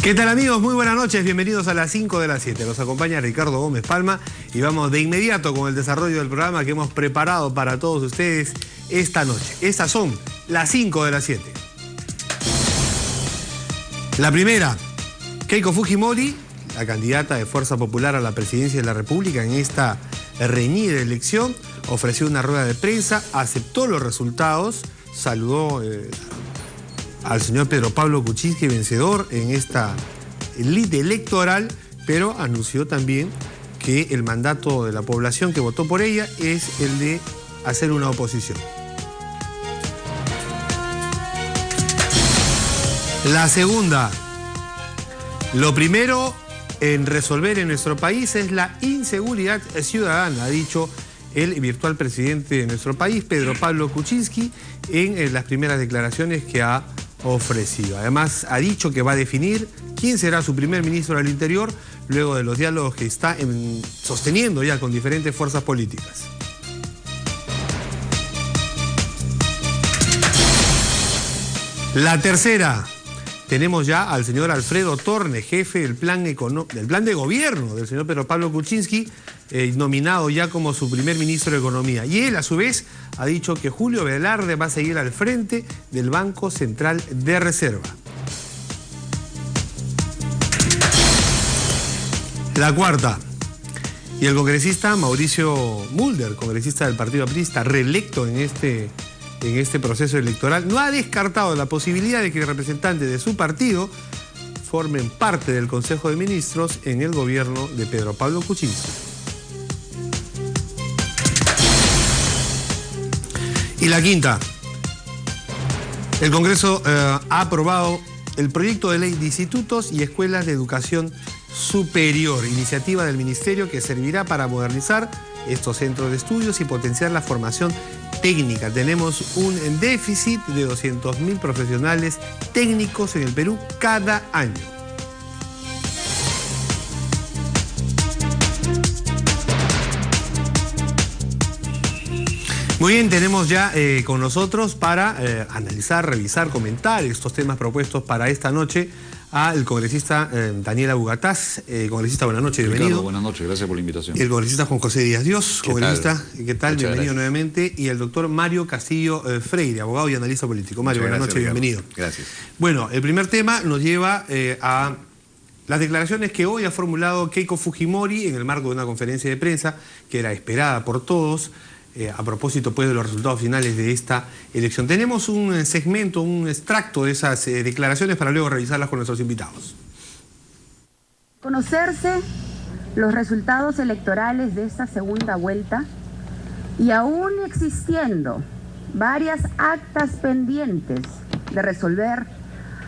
¿Qué tal, amigos? Muy buenas noches, bienvenidos a las 5 de las 7. Los acompaña Ricardo Gómez Palma y vamos de inmediato con el desarrollo del programa que hemos preparado para todos ustedes esta noche. Estas son las 5 de las 7. La primera, Keiko Fujimori, la candidata de Fuerza Popular a la presidencia de la República en esta reñida elección, ofreció una rueda de prensa, aceptó los resultados, saludó al señor Pedro Pablo Kuczynski, vencedor en esta lid electoral, pero anunció también que el mandato de la población que votó por ella es el de hacer una oposición. La segunda, lo primero en resolver en nuestro país es la inseguridad ciudadana, ha dicho el virtual presidente de nuestro país, Pedro Pablo Kuczynski, en las primeras declaraciones que ha ofrecido. Además, ha dicho que va a definir quién será su primer ministro del Interior luego de los diálogos que está sosteniendo ya con diferentes fuerzas políticas. La tercera, tenemos ya al señor Alfredo Torne, jefe del plan de gobierno del señor Pedro Pablo Kuczynski, nominado ya como su primer ministro de Economía. Y él, a su vez, ha dicho que Julio Velarde va a seguir al frente del Banco Central de Reserva. La cuarta, y el congresista Mauricio Mulder, congresista del Partido Aprista, reelecto en este proceso electoral, no ha descartado la posibilidad de que representantes de su partido formen parte del Consejo de Ministros en el gobierno de Pedro Pablo Kuczynski. Y la quinta, el Congreso ha aprobado el proyecto de ley de institutos y escuelas de educación superior, iniciativa del Ministerio que servirá para modernizar estos centros de estudios y potenciar la formación técnica. Tenemos un déficit de 200.000 profesionales técnicos en el Perú cada año. Muy bien, tenemos ya con nosotros para analizar, revisar, comentar estos temas propuestos para esta noche al congresista Daniel Abugataz. Congresista, buenas noches, bienvenido. Ricardo, buenas noches, gracias por la invitación. El congresista Juan José Díaz Dios, congresista, ¿qué tal? Muchas Bienvenido gracias. nuevamente. Y el doctor Mario Castillo Freire, abogado y analista político. Mario, buenas noches, Ricardo. bienvenido. Gracias. Bueno, el primer tema nos lleva a las declaraciones que hoy ha formulado Keiko Fujimori en el marco de una conferencia de prensa que era esperada por todos, a propósito pues de los resultados finales de esta elección. Tenemos un segmento, un extracto de esas declaraciones para luego revisarlas con nuestros invitados. Conocerse los resultados electorales de esta segunda vuelta y aún existiendo varias actas pendientes de resolver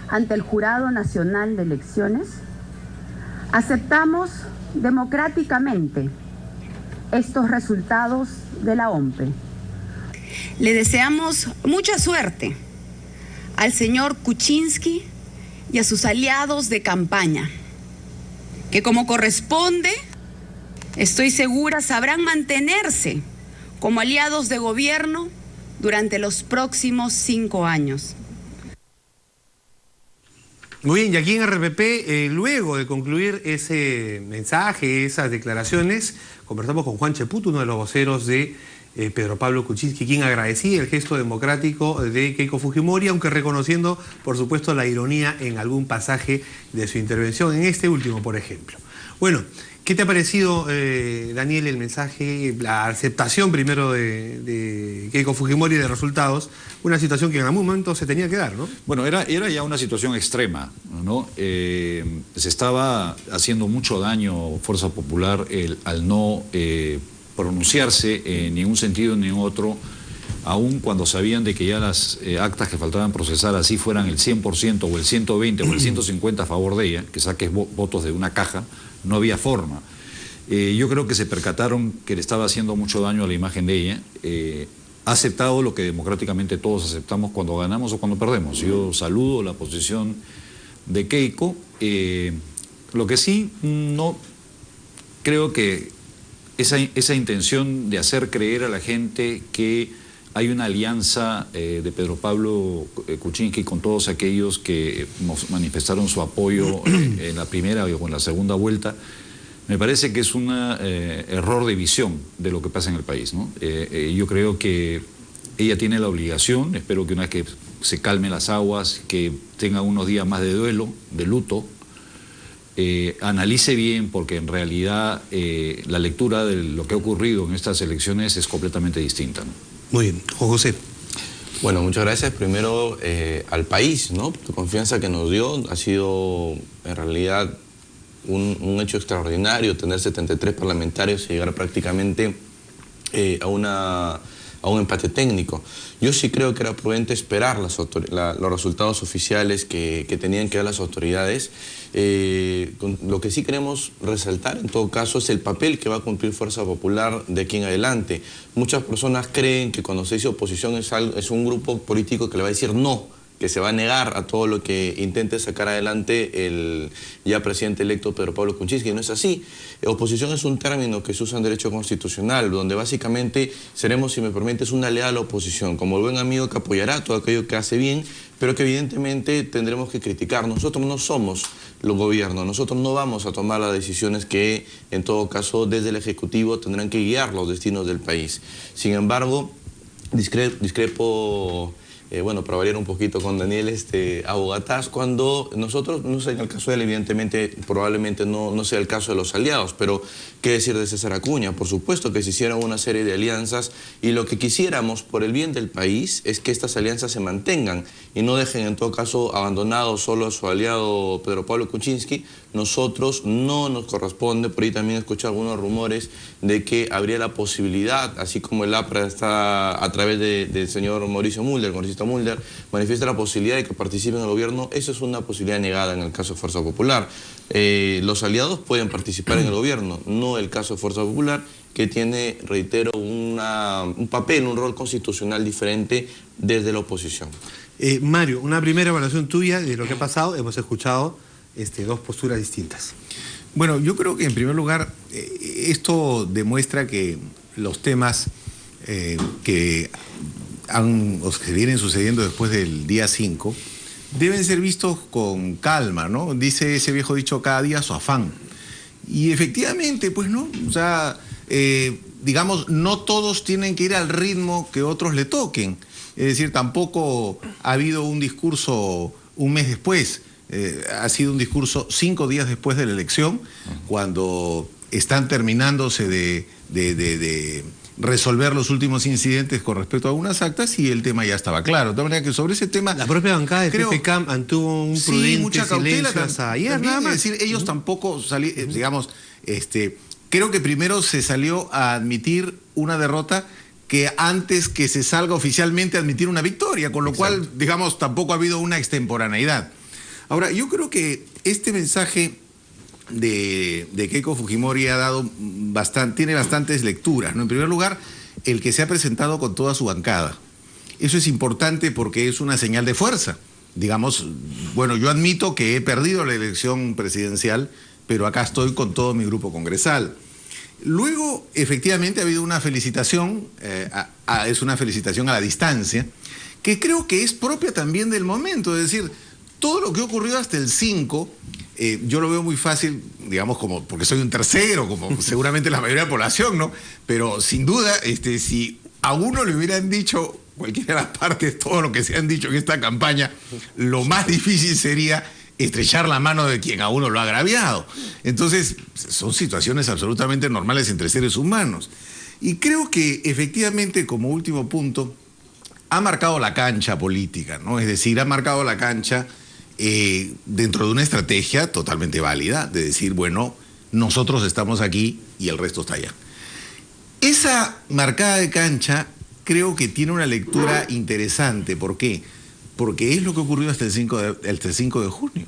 ante el Jurado Nacional de Elecciones, aceptamos democráticamente estos resultados de la OMPE. Le deseamos mucha suerte al señor Kuczynski y a sus aliados de campaña, que como corresponde, estoy segura, sabrán mantenerse como aliados de gobierno durante los próximos 5 años. Muy bien, y aquí en RPP, luego de concluir ese mensaje, esas declaraciones, conversamos con Juan Cheput, uno de los voceros de Pedro Pablo Kuczynski, quien agradecía el gesto democrático de Keiko Fujimori, aunque reconociendo, por supuesto, la ironía en algún pasaje de su intervención, en este último, por ejemplo. Bueno, ¿qué te ha parecido, Daniel, el mensaje, la aceptación primero de Keiko Fujimori de resultados? Una situación que en algún momento se tenía que dar, ¿no? Bueno, era ya una situación extrema, ¿no? Se estaba haciendo mucho daño Fuerza Popular al no pronunciarse en ningún sentido ni en otro, aun cuando sabían de que ya las actas que faltaban procesar, así fueran el 100% o el 120 o el 150 a favor de ella, que saques votos de una caja, no había forma. Yo creo que se percataron que le estaba haciendo mucho daño a la imagen de ella. Ha aceptado lo que democráticamente todos aceptamos cuando ganamos o cuando perdemos. Yo saludo la posición de Keiko. Lo que sí, no creo que esa intención de hacer creer a la gente que hay una alianza de Pedro Pablo Kuczynski con todos aquellos que nos manifestaron su apoyo en la primera o en la segunda vuelta. Me parece que es un error de visión de lo que pasa en el país, ¿no? Yo creo que ella tiene la obligación, espero que una vez que se calmen las aguas, que tenga unos días más de duelo, de luto, analice bien, porque en realidad la lectura de lo que ha ocurrido en estas elecciones es completamente distinta, ¿no? Muy bien. Juan José. Bueno, muchas gracias primero al país, ¿no? Tu confianza que nos dio ha sido en realidad un hecho extraordinario, tener 73 parlamentarios y llegar prácticamente a un empate técnico. Yo sí creo que era prudente esperar los resultados oficiales que tenían que dar las autoridades. Lo que sí queremos resaltar en todo caso es el papel que va a cumplir Fuerza Popular de aquí en adelante. Muchas personas creen que cuando se dice oposición es un grupo político que le va a decir no, que se va a negar a todo lo que intente sacar adelante el ya presidente electo Pedro Pablo Kuczynski. No es así. Oposición es un término que se usa en derecho constitucional, donde básicamente seremos, si me permites, una leal oposición, como el buen amigo que apoyará todo aquello que hace bien, pero que evidentemente tendremos que criticar. Nosotros no somos los gobiernos, nosotros no vamos a tomar las decisiones que, en todo caso, desde el Ejecutivo tendrán que guiar los destinos del país. Sin embargo, discrepo... bueno, para variar un poquito con Daniel Abogatás, cuando nosotros, no sé, en el caso de él, evidentemente, probablemente no sea el caso de los aliados, pero ¿qué decir de César Acuña? Por supuesto que se hicieron una serie de alianzas y lo que quisiéramos por el bien del país es que estas alianzas se mantengan y no dejen en todo caso abandonado solo a su aliado Pedro Pablo Kuczynski. Nosotros no nos corresponde, por ahí también escuché algunos rumores de que habría la posibilidad, así como el APRA está a través del señor Mauricio Mulder, congresista Mulder, manifiesta la posibilidad de que participe en el gobierno. Eso es una posibilidad negada en el caso de Fuerza Popular. Los aliados pueden participar en el gobierno, no el caso de Fuerza Popular, que tiene, reitero, un papel, un rol constitucional diferente desde la oposición. Mario, una primera evaluación tuya de lo que ha pasado. Hemos escuchado dos posturas distintas. Bueno, yo creo que en primer lugar esto demuestra que los temas que se vienen sucediendo después del día 5 deben ser vistos con calma, ¿no? Dice ese viejo dicho, cada día su afán. Y efectivamente, pues no, o sea, digamos, no todos tienen que ir al ritmo que otros le toquen. Es decir, tampoco ha habido un discurso un mes después. Ha sido un discurso 5 días después de la elección, cuando están terminándose de resolver los últimos incidentes con respecto a algunas actas y el tema ya estaba claro. De manera que sobre ese tema... La propia bancada de PPCAM mantuvo un prudente mucha cautela hasta ayer, también, nada más. Es decir, ellos tampoco salieron, digamos, creo que primero se salió a admitir una derrota que antes que se salga oficialmente a admitir una victoria, con lo cual, digamos, tampoco ha habido una extemporaneidad. Ahora, yo creo que este mensaje de Keiko Fujimori tiene bastantes lecturas, ¿no? En primer lugar, el que se ha presentado con toda su bancada. Eso es importante porque es una señal de fuerza. Digamos, bueno, yo admito que he perdido la elección presidencial, pero acá estoy con todo mi grupo congresal. Luego, efectivamente, ha habido una felicitación, es una felicitación a la distancia, que creo que es propia también del momento, es decir, todo lo que ocurrió hasta el 5, yo lo veo muy fácil, digamos, como porque soy un tercero, como seguramente la mayoría de la población, ¿no? Pero sin duda, si a uno le hubieran dicho, cualquiera de las partes, todo lo que se han dicho en esta campaña, lo más difícil sería estrechar la mano de quien a uno lo ha agraviado. Entonces, son situaciones absolutamente normales entre seres humanos. Y creo que efectivamente, como último punto, ha marcado la cancha política, ¿no? Es decir, ha marcado la cancha dentro de una estrategia totalmente válida, de decir, bueno, nosotros estamos aquí y el resto está allá. Esa marcada de cancha creo que tiene una lectura interesante. ¿Por qué? Porque es lo que ocurrió hasta el 5 de junio.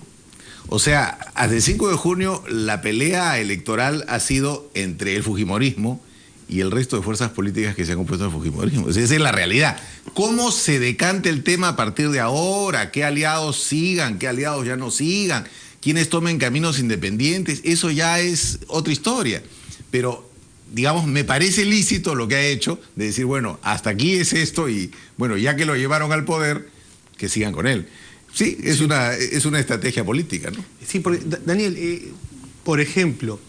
O sea, hasta el 5 de junio la pelea electoral ha sido entre el fujimorismo y el resto de fuerzas políticas que se han opuesto al fujimorismo. Esa es la realidad. ¿Cómo se decanta el tema a partir de ahora? ¿Qué aliados sigan? ¿Qué aliados ya no sigan? ¿Quiénes tomen caminos independientes? Eso ya es otra historia. Pero digamos, me parece lícito lo que ha hecho, de decir, bueno, hasta aquí es esto y, bueno, ya que lo llevaron al poder, que sigan con él. Sí, es una estrategia política, ¿no? Sí, porque, Daniel, por ejemplo,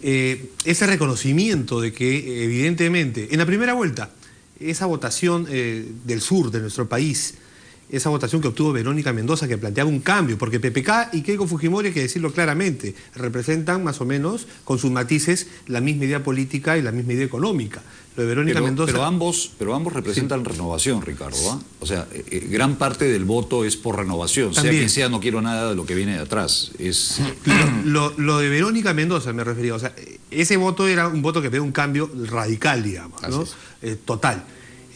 ese reconocimiento de que evidentemente, en la primera vuelta, esa votación del sur de nuestro país, esa votación que obtuvo Verónica Mendoza, que planteaba un cambio, porque PPK y Keiko Fujimori, hay que decirlo claramente, representan más o menos, con sus matices, la misma idea política y la misma idea económica. Lo de Verónica Mendoza... Pero ambos representan renovación, Ricardo, ¿ah? O sea, gran parte del voto es por renovación. También. Sea quien sea, no quiero nada de lo que viene de atrás. Lo de Verónica Mendoza me refería, o sea, ese voto era un voto que pedía un cambio radical, digamos, ¿no? Total.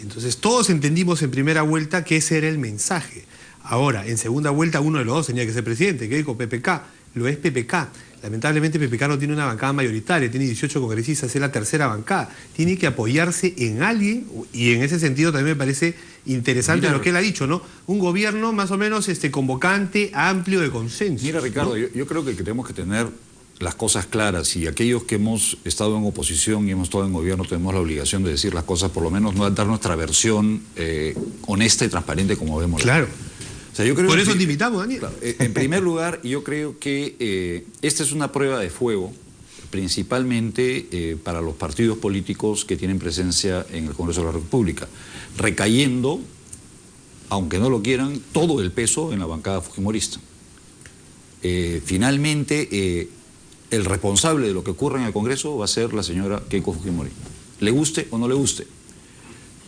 Entonces todos entendimos en primera vuelta que ese era el mensaje. Ahora, en segunda vuelta uno de los dos tenía que ser presidente, Keiko, PPK, lo es PPK. Lamentablemente PPK no tiene una bancada mayoritaria, tiene 18 congresistas, es la tercera bancada. Tiene que apoyarse en alguien, y en ese sentido también me parece interesante lo que él ha dicho, ¿no? Un gobierno más o menos convocante, amplio, de consenso. Mira, Ricardo, ¿no? yo creo que tenemos que tener las cosas claras, y aquellos que hemos estado en oposición y hemos estado en gobierno tenemos la obligación de decir las cosas, por lo menos no dar nuestra versión honesta y transparente como vemos. Claro. O sea, yo creo por eso te invitamos, Daniel. Claro, en primer lugar, yo creo que esta es una prueba de fuego, principalmente para los partidos políticos que tienen presencia en el Congreso de la República, recayendo, aunque no lo quieran, todo el peso en la bancada fujimorista. Finalmente, el responsable de lo que ocurre en el Congreso va a ser la señora Keiko Fujimori, le guste o no le guste.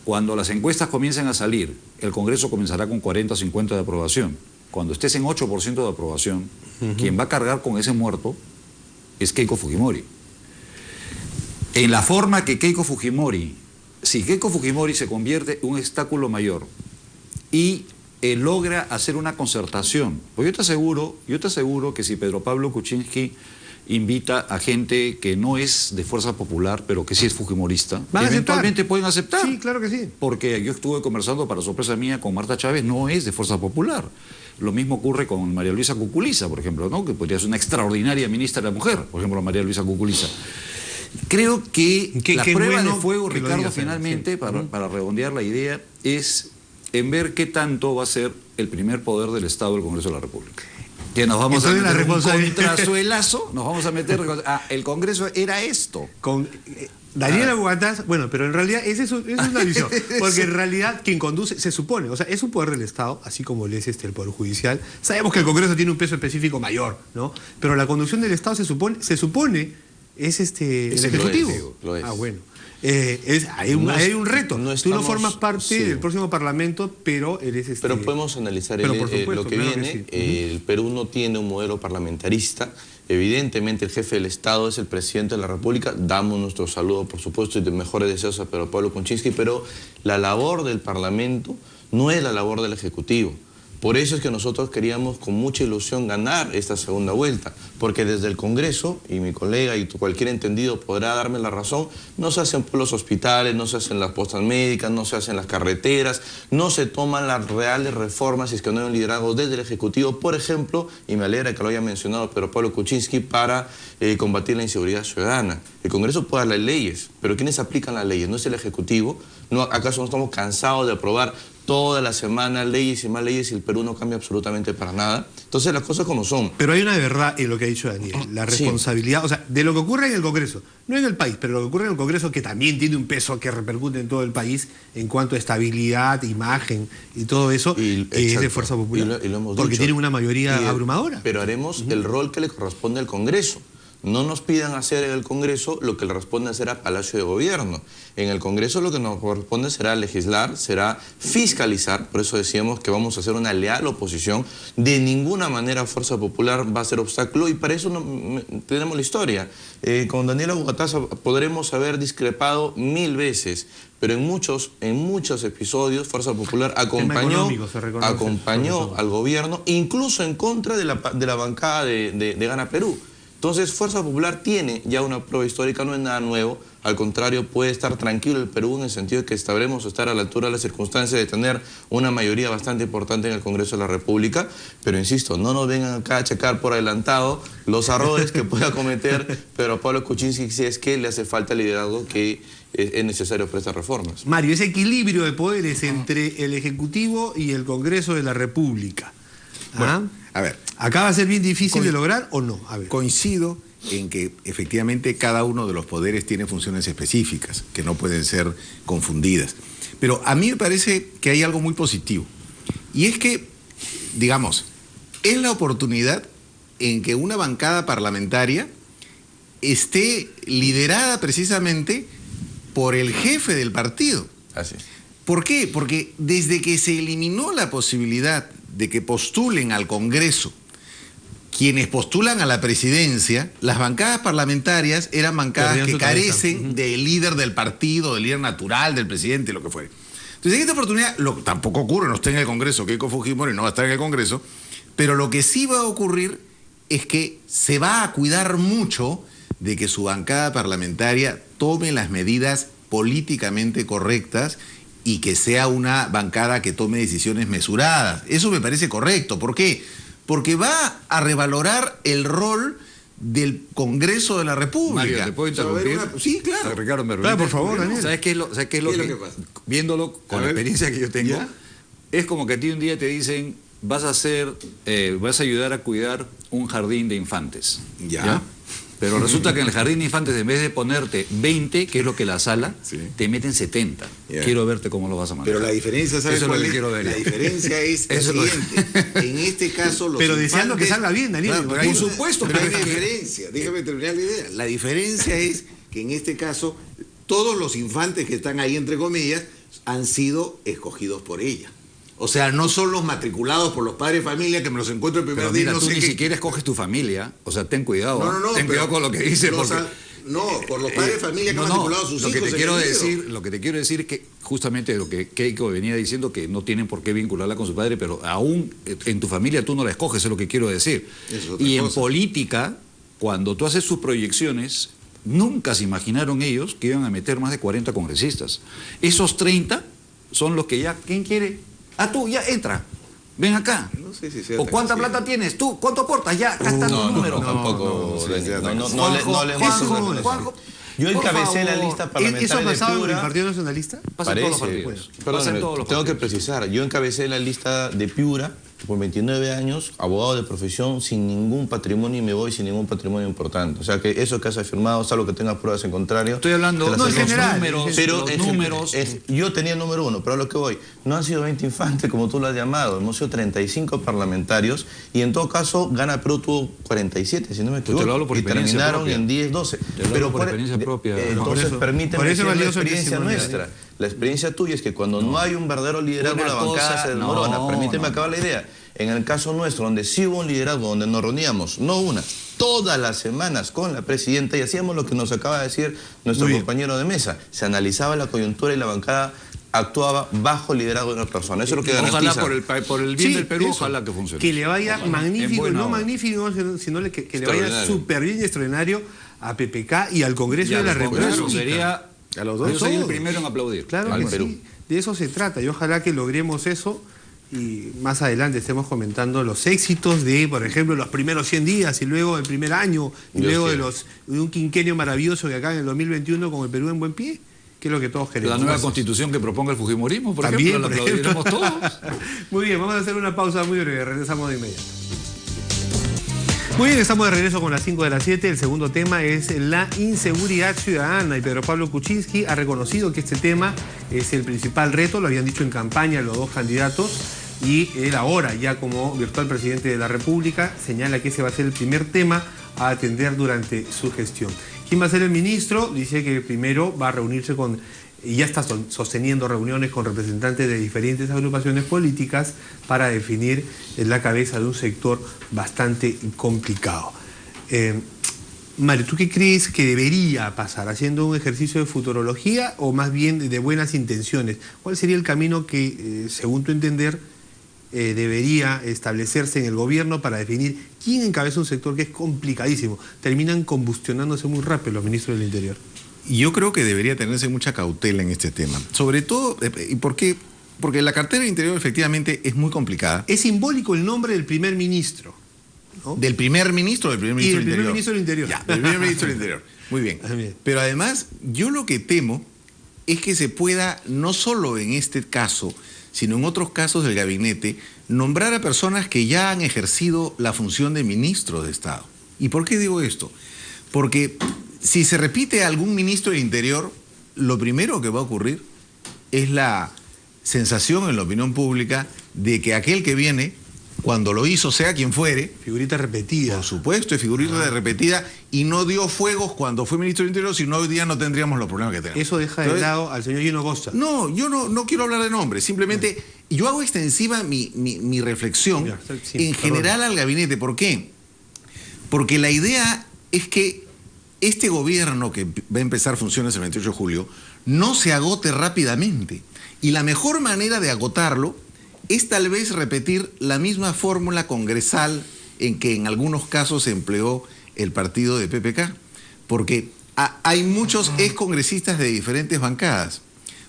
Cuando las encuestas comiencen a salir, el Congreso comenzará con 40 o 50 de aprobación. Cuando estés en 8% de aprobación, quien va a cargar con ese muerto es Keiko Fujimori. En la forma que Keiko Fujimori, si Keiko Fujimori se convierte en un obstáculo mayor y logra hacer una concertación, pues yo te aseguro que si Pedro Pablo Kuczynski invita a gente que no es de Fuerza Popular, pero que sí es fujimorista, eventualmente pueden aceptar. Sí, claro que sí. Porque yo estuve conversando, para sorpresa mía, con Marta Chávez, no es de Fuerza Popular. Lo mismo ocurre con María Luisa Cuculiza, por ejemplo, ¿no? Que podría ser una extraordinaria ministra de la Mujer, por ejemplo, María Luisa Cuculiza. Creo que la prueba de fuego, Ricardo, finalmente, para redondear la idea, es en ver qué tanto va a ser el primer poder del Estado del Congreso de la República. Que nos vamos a meter un contrasuelazo, nos vamos a meter... el Congreso era esto. Con Daniel Aguataz, bueno, pero en realidad esa es una visión. Porque en realidad quien conduce, se supone, o sea, es un poder del Estado, así como lo es el Poder Judicial. Sabemos que el Congreso tiene un peso específico mayor, ¿no? Pero la conducción del Estado se supone es el Ejecutivo. Lo es. Ah, bueno. Hay un reto. Tú no formas parte del próximo Parlamento, pero eres Pero podemos analizar lo que viene. El Perú no tiene un modelo parlamentarista. Evidentemente el jefe del Estado es el presidente de la República. Damos nuestro saludo, por supuesto, y de mejores deseos a Pedro Pablo Kuczynski, pero la labor del Parlamento no es la labor del Ejecutivo. Por eso es que nosotros queríamos con mucha ilusión ganar esta segunda vuelta, porque desde el Congreso, y mi colega y cualquier entendido podrá darme la razón, no se hacen los hospitales, no se hacen las postas médicas, no se hacen las carreteras, no se toman las reales reformas, si es que no hay un liderazgo desde el Ejecutivo, por ejemplo, y me alegra que lo haya mencionado Pedro Pablo Kuczynski, para combatir la inseguridad ciudadana. El Congreso puede dar las leyes, pero ¿quiénes aplican las leyes? ¿No es el Ejecutivo? ¿No, acaso no estamos cansados de aprobar toda la semana leyes y más leyes y el Perú no cambia absolutamente para nada? Entonces las cosas como son. Pero hay una verdad en lo que ha dicho Daniel, la responsabilidad, o sea, de lo que ocurre en el Congreso, no en el país, pero lo que ocurre en el Congreso, que también tiene un peso que repercute en todo el país en cuanto a estabilidad, imagen y todo eso, es de Fuerza Popular, y lo hemos porque dicho. Tienen una mayoría abrumadora. Pero haremos el rol que le corresponde al Congreso. No nos pidan hacer en el Congreso lo que le responde hacer a Palacio de Gobierno. En el Congreso lo que nos corresponde será legislar, será fiscalizar. Por eso decíamos que vamos a hacer una leal oposición. De ninguna manera Fuerza Popular va a ser obstáculo, y para eso tenemos la historia. Con Daniel Aguataz podremos haber discrepado 1000 veces, pero en muchos episodios Fuerza Popular acompañó al gobierno, incluso en contra de la bancada de Gana Perú. Entonces, Fuerza Popular tiene ya una prueba histórica, no es nada nuevo. Al contrario, puede estar tranquilo el Perú en el sentido de que sabremos estar a la altura de las circunstancias de tener una mayoría bastante importante en el Congreso de la República. Pero insisto, no nos vengan acá a checar por adelantado los errores que pueda cometer Pedro Pablo Kuczynski si es que le hace falta el liderazgo que es necesario para estas reformas. Mario, ese equilibrio de poderes entre el Ejecutivo y el Congreso de la República. Bueno, a ver. ¿Acá va a ser bien difícil de lograr o no? A ver. Coincido en que efectivamente cada uno de los poderes tiene funciones específicas que no pueden ser confundidas. Pero a mí me parece que hay algo muy positivo. Y es que, digamos, es la oportunidad en que una bancada parlamentaria esté liderada precisamente por el jefe del partido. Así es. ¿Por qué? Porque desde que se eliminó la posibilidad de que postulen al Congreso quienes postulan a la presidencia, las bancadas parlamentarias eran bancadas que carecen del líder del partido, del líder natural, del presidente, lo que fuere. Entonces, en esta oportunidad, tampoco ocurre, no está en el Congreso, Keiko Fujimori no va a estar en el Congreso, pero lo que sí va a ocurrir es que se va a cuidar mucho de que su bancada parlamentaria tome las medidas políticamente correctas y que sea una bancada que tome decisiones mesuradas. Eso me parece correcto. ¿Por qué? Porque va a revalorar el rol del Congreso de la República. Mario, ¿te puedo interrumpir? Sí, claro. Ricardo, me Claro, por favor, Daniel. ¿Sabes qué es lo que pasa? Viéndolo con la experiencia que yo tengo, ¿Ya? es como que a ti un día te dicen, vas a ayudar a cuidar un jardín de infantes. Ya. Pero resulta que en el jardín de infantes, en vez de ponerte 20, que es lo que la sala, te meten 70. Ya. Quiero verte cómo lo vas a manejar. Pero la diferencia, ¿sabes Eso es lo cuál que es? quiero ver. La diferencia es la Eso es lo que- siguiente. En este caso, los Pero deseando que infantes- salga bien, Daniel. Claro, porque por hay- supuesto, pero pero hay es una que- diferencia. Déjame terminar la idea. La diferencia es que en este caso, todos los infantes que están ahí, entre comillas, han sido escogidos por ella. O sea, no son los matriculados por los padres de familia que me los encuentro el primer Pero día. mira, No tú sé ni qué. siquiera escoges tu familia. O sea, ten cuidado. No, ten pero cuidado con lo que dices. los Porque, No, por los padres de familia que han matriculado a sus lo hijos. que te en quiero el nido. decir, lo que te quiero decir es que justamente lo que Keiko venía diciendo, que no tienen por qué vincularla con su padre, pero aún en tu familia tú no la escoges, es lo que quiero decir. Es otra Y en cosa. política, cuando tú haces sus proyecciones, nunca se imaginaron ellos que iban a meter más de 40 congresistas. Esos 30 son los que ya, ¿quién quiere? Ah, tú, ya entra. Ven acá. No sé si sea ¿O tan cuánta así. plata tienes? ¿Tú cuánto aportas? Ya, acá está tu número. Tampoco. no, sí, sí, No le Juanjo, Yo por encabecé la favor. lista ¿Eso parlamentaria ha de pasado en el Piura. Partido Nacionalista? Pasa en todos los Parece, partidos. perdón, Pasa en todos los tengo que partidos. precisar, yo encabecé la lista de Piura por 29 años, abogado de profesión, sin ningún patrimonio, y me voy sin ningún patrimonio importante. O sea que eso que has afirmado, salvo que tengas pruebas en contrario. Estoy hablando te las de en los acepto. general, números, Pero los en números. yo tenía el número 1, pero a lo que voy, no han sido 20 infantes como tú lo has llamado, hemos sido 35 parlamentarios y en todo caso Gana Perú tuvo 47, si no me te equivoco, lo hablo por y experiencia terminaron propia. en 10, 12. Te lo hablo por experiencia propia. Entonces Por eso permíteme es decir la valioso el experiencia testimonio. nuestra. La experiencia tuya es que cuando no hay un verdadero liderazgo, Una la bancada cosa- se desmorona. no, Permíteme no. acabar la idea. En el caso nuestro, donde sí hubo un liderazgo, donde nos reuníamos, no una, todas las semanas con la presidenta y hacíamos lo que nos acaba de decir nuestro Muy bien. compañero de mesa. Se analizaba la coyuntura y la bancada actuaba bajo el liderazgo de una persona. Eso es lo que Ojalá garantiza. por el bien Sí, del Perú, eso. ojalá que funcione. Que le vaya Ojalá. En magnífico, buena no hora. magnífico, sino que le vaya Extraordinario. súper bien y extraordinario a PPK y al Congreso Y de al la Congreso República. sería, A los dos. yo soy el todos. primero en aplaudir. Claro Al que Perú. sí, de eso se trata y ojalá que logremos eso y más adelante estemos comentando los éxitos de, por ejemplo, los primeros 100 días y luego el primer año y Dios luego quiera. de un quinquenio maravilloso que acá en el 2021 con el Perú en buen pie, que es lo que todos queremos. La nueva Gracias. constitución que proponga el fujimorismo, por También, ejemplo, la por ejemplo. aplaudiremos todos. Muy bien, vamos a hacer una pausa muy breve, regresamos de inmediato. Muy bien, estamos de regreso con las 5 de las 7. El segundo tema es la inseguridad ciudadana y Pedro Pablo Kuczynski ha reconocido que este tema es el principal reto, lo habían dicho en campaña los dos candidatos y él ahora ya como virtual presidente de la República señala que ese va a ser el primer tema a atender durante su gestión. ¿Quién va a ser el ministro? Dice que primero va a reunirse con, y ya está sosteniendo reuniones con representantes de diferentes agrupaciones políticas para definir la cabeza de un sector bastante complicado. Mario, ¿tú qué crees que debería pasar? ¿Haciendo un ejercicio de futurología o más bien de buenas intenciones? ¿Cuál sería el camino que, según tu entender, debería establecerse en el gobierno para definir quién encabeza un sector que es complicadísimo. Terminan combustionándose muy rápido los ministros del Interior. Yo creo que debería tenerse mucha cautela en este tema. Sobre todo, ¿y por qué? Porque la cartera de Interior efectivamente es muy complicada. Es simbólico el nombre del primer ministro, ¿no? ¿Del primer ministro o del primer ministro del Interior? Primer ministro del Interior. Ya, del primer ministro del Interior. Muy bien. Pero además, yo lo que temo es que se pueda, no solo en este caso, sino en otros casos del gabinete, nombrar a personas que ya han ejercido la función de ministro de Estado. ¿Y por qué digo esto? Porque si se repite algún ministro del Interior, lo primero que va a ocurrir es la sensación en la opinión pública de que aquel que viene, cuando lo hizo, sea quien fuere, figurita repetida. Por supuesto, es figurita de repetida y no dio fuegos cuando fue ministro del Interior, sino hoy día no tendríamos los problemas que tenemos. Eso deja de lado al señor Gino Costa. No, yo no quiero hablar de nombres, simplemente yo hago extensiva mi reflexión en general al gabinete. ¿Por qué? Porque la idea es que este gobierno que va a empezar funciones el 28 de julio no se agote rápidamente. Y la mejor manera de agotarlo es tal vez repetir la misma fórmula congresal en que en algunos casos se empleó el partido de PPK, porque hay muchos excongresistas de diferentes bancadas.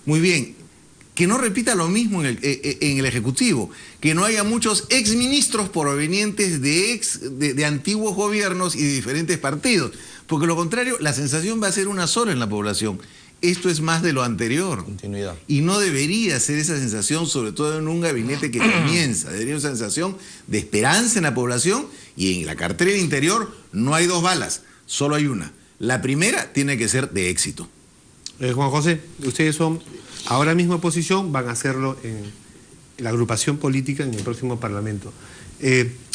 Muy bien, que no repita lo mismo en el Ejecutivo, que no haya muchos exministros provenientes de antiguos gobiernos y de diferentes partidos, porque lo contrario, la sensación va a ser una sola en la población. Esto es más de lo anterior. Continuidad. Y no debería ser esa sensación, sobre todo en un gabinete que comienza. Debería ser una sensación de esperanza en la población, y en la cartera de Interior no hay dos balas, solo hay una. La primera tiene que ser de éxito. Juan José, ustedes son ahora mismo oposición, van a hacerlo en la agrupación política en el próximo Parlamento.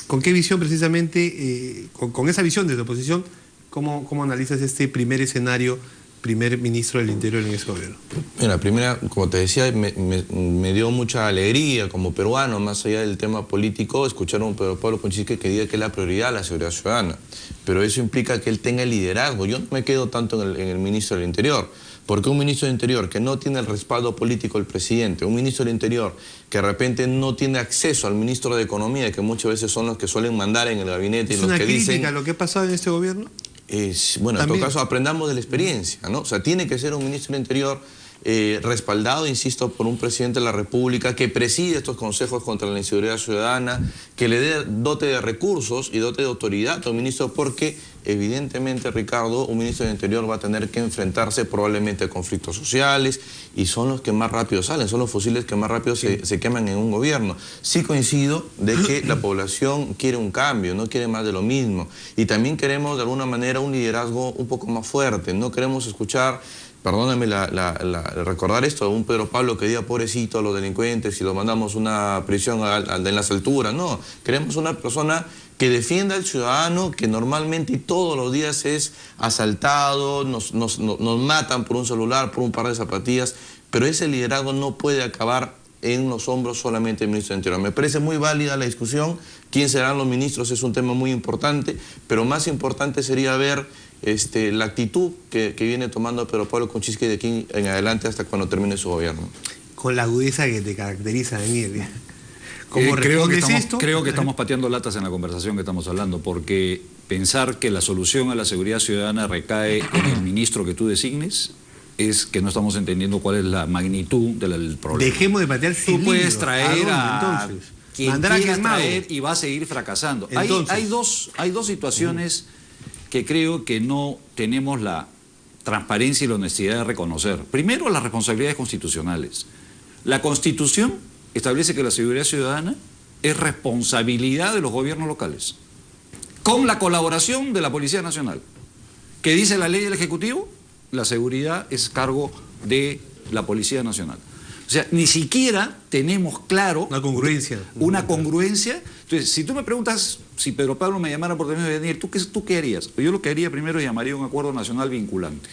¿Con qué visión precisamente, con esa visión desde oposición, cómo analizas este primer escenario, primer ministro del Interior en ese gobierno? Mira, primera, como te decía, me dio mucha alegría como peruano, más allá del tema político, escuchar a un Pedro Pablo Kuczynski que diga que es la prioridad la seguridad ciudadana. Pero eso implica que él tenga el liderazgo. Yo no me quedo tanto en el ministro del Interior, porque un ministro del Interior que no tiene el respaldo político del presidente, un ministro del Interior que de repente no tiene acceso al ministro de Economía, que muchas veces son los que suelen mandar en el gabinete y los que dicen... ¿Es una crítica a lo que ha pasado en este gobierno? Bueno, en todo caso aprendamos de la experiencia, ¿no? O sea, tiene que ser un ministro del Interior respaldado, insisto, por un presidente de la República que preside estos consejos contra la inseguridad ciudadana, que le dé dote de recursos y dote de autoridad a un ministro, porque evidentemente, Ricardo, un ministro del Interior va a tener que enfrentarse probablemente a conflictos sociales, y son los que más rápido salen, son los fusiles que más rápido se queman en un gobierno. Sí coincido de que la población quiere un cambio, no quiere más de lo mismo, y también queremos de alguna manera un liderazgo un poco más fuerte. No queremos escuchar, perdóname recordar esto, un Pedro Pablo que diga pobrecito a los delincuentes y los mandamos a una prisión en las alturas. No, queremos una persona que defienda al ciudadano, que normalmente todos los días es asaltado, nos matan por un celular, por un par de zapatillas, pero ese liderazgo no puede acabar en los hombros solamente del ministro del Interior. Me parece muy válida la discusión, quién serán los ministros es un tema muy importante, pero más importante sería ver la actitud que viene tomando Pedro Pablo Kuczynski de aquí en adelante hasta cuando termine su gobierno. Con la agudeza que te caracteriza, Daniel. Creo que estamos pateando latas en la conversación que estamos hablando, porque pensar que la solución a la seguridad ciudadana recae en el ministro que tú designes es que no estamos entendiendo cuál es la magnitud del problema. Dejemos de patear cilindros. Tú puedes traer a quien quieras traer y va a seguir fracasando. Hay dos situaciones que creo que no tenemos la transparencia y la honestidad de reconocer. Primero, las responsabilidades constitucionales. La Constitución establece que la seguridad ciudadana es responsabilidad de los gobiernos locales, con la colaboración de la Policía Nacional. ¿Qué dice la ley del Ejecutivo? La seguridad es cargo de la Policía Nacional. O sea, ni siquiera tenemos claro... Una congruencia. Una congruencia. Entonces, si tú me preguntas, si Pedro Pablo me llamara por teléfono y Daniel, ¿tú qué harías? Yo lo que haría primero, llamaría un acuerdo nacional vinculante.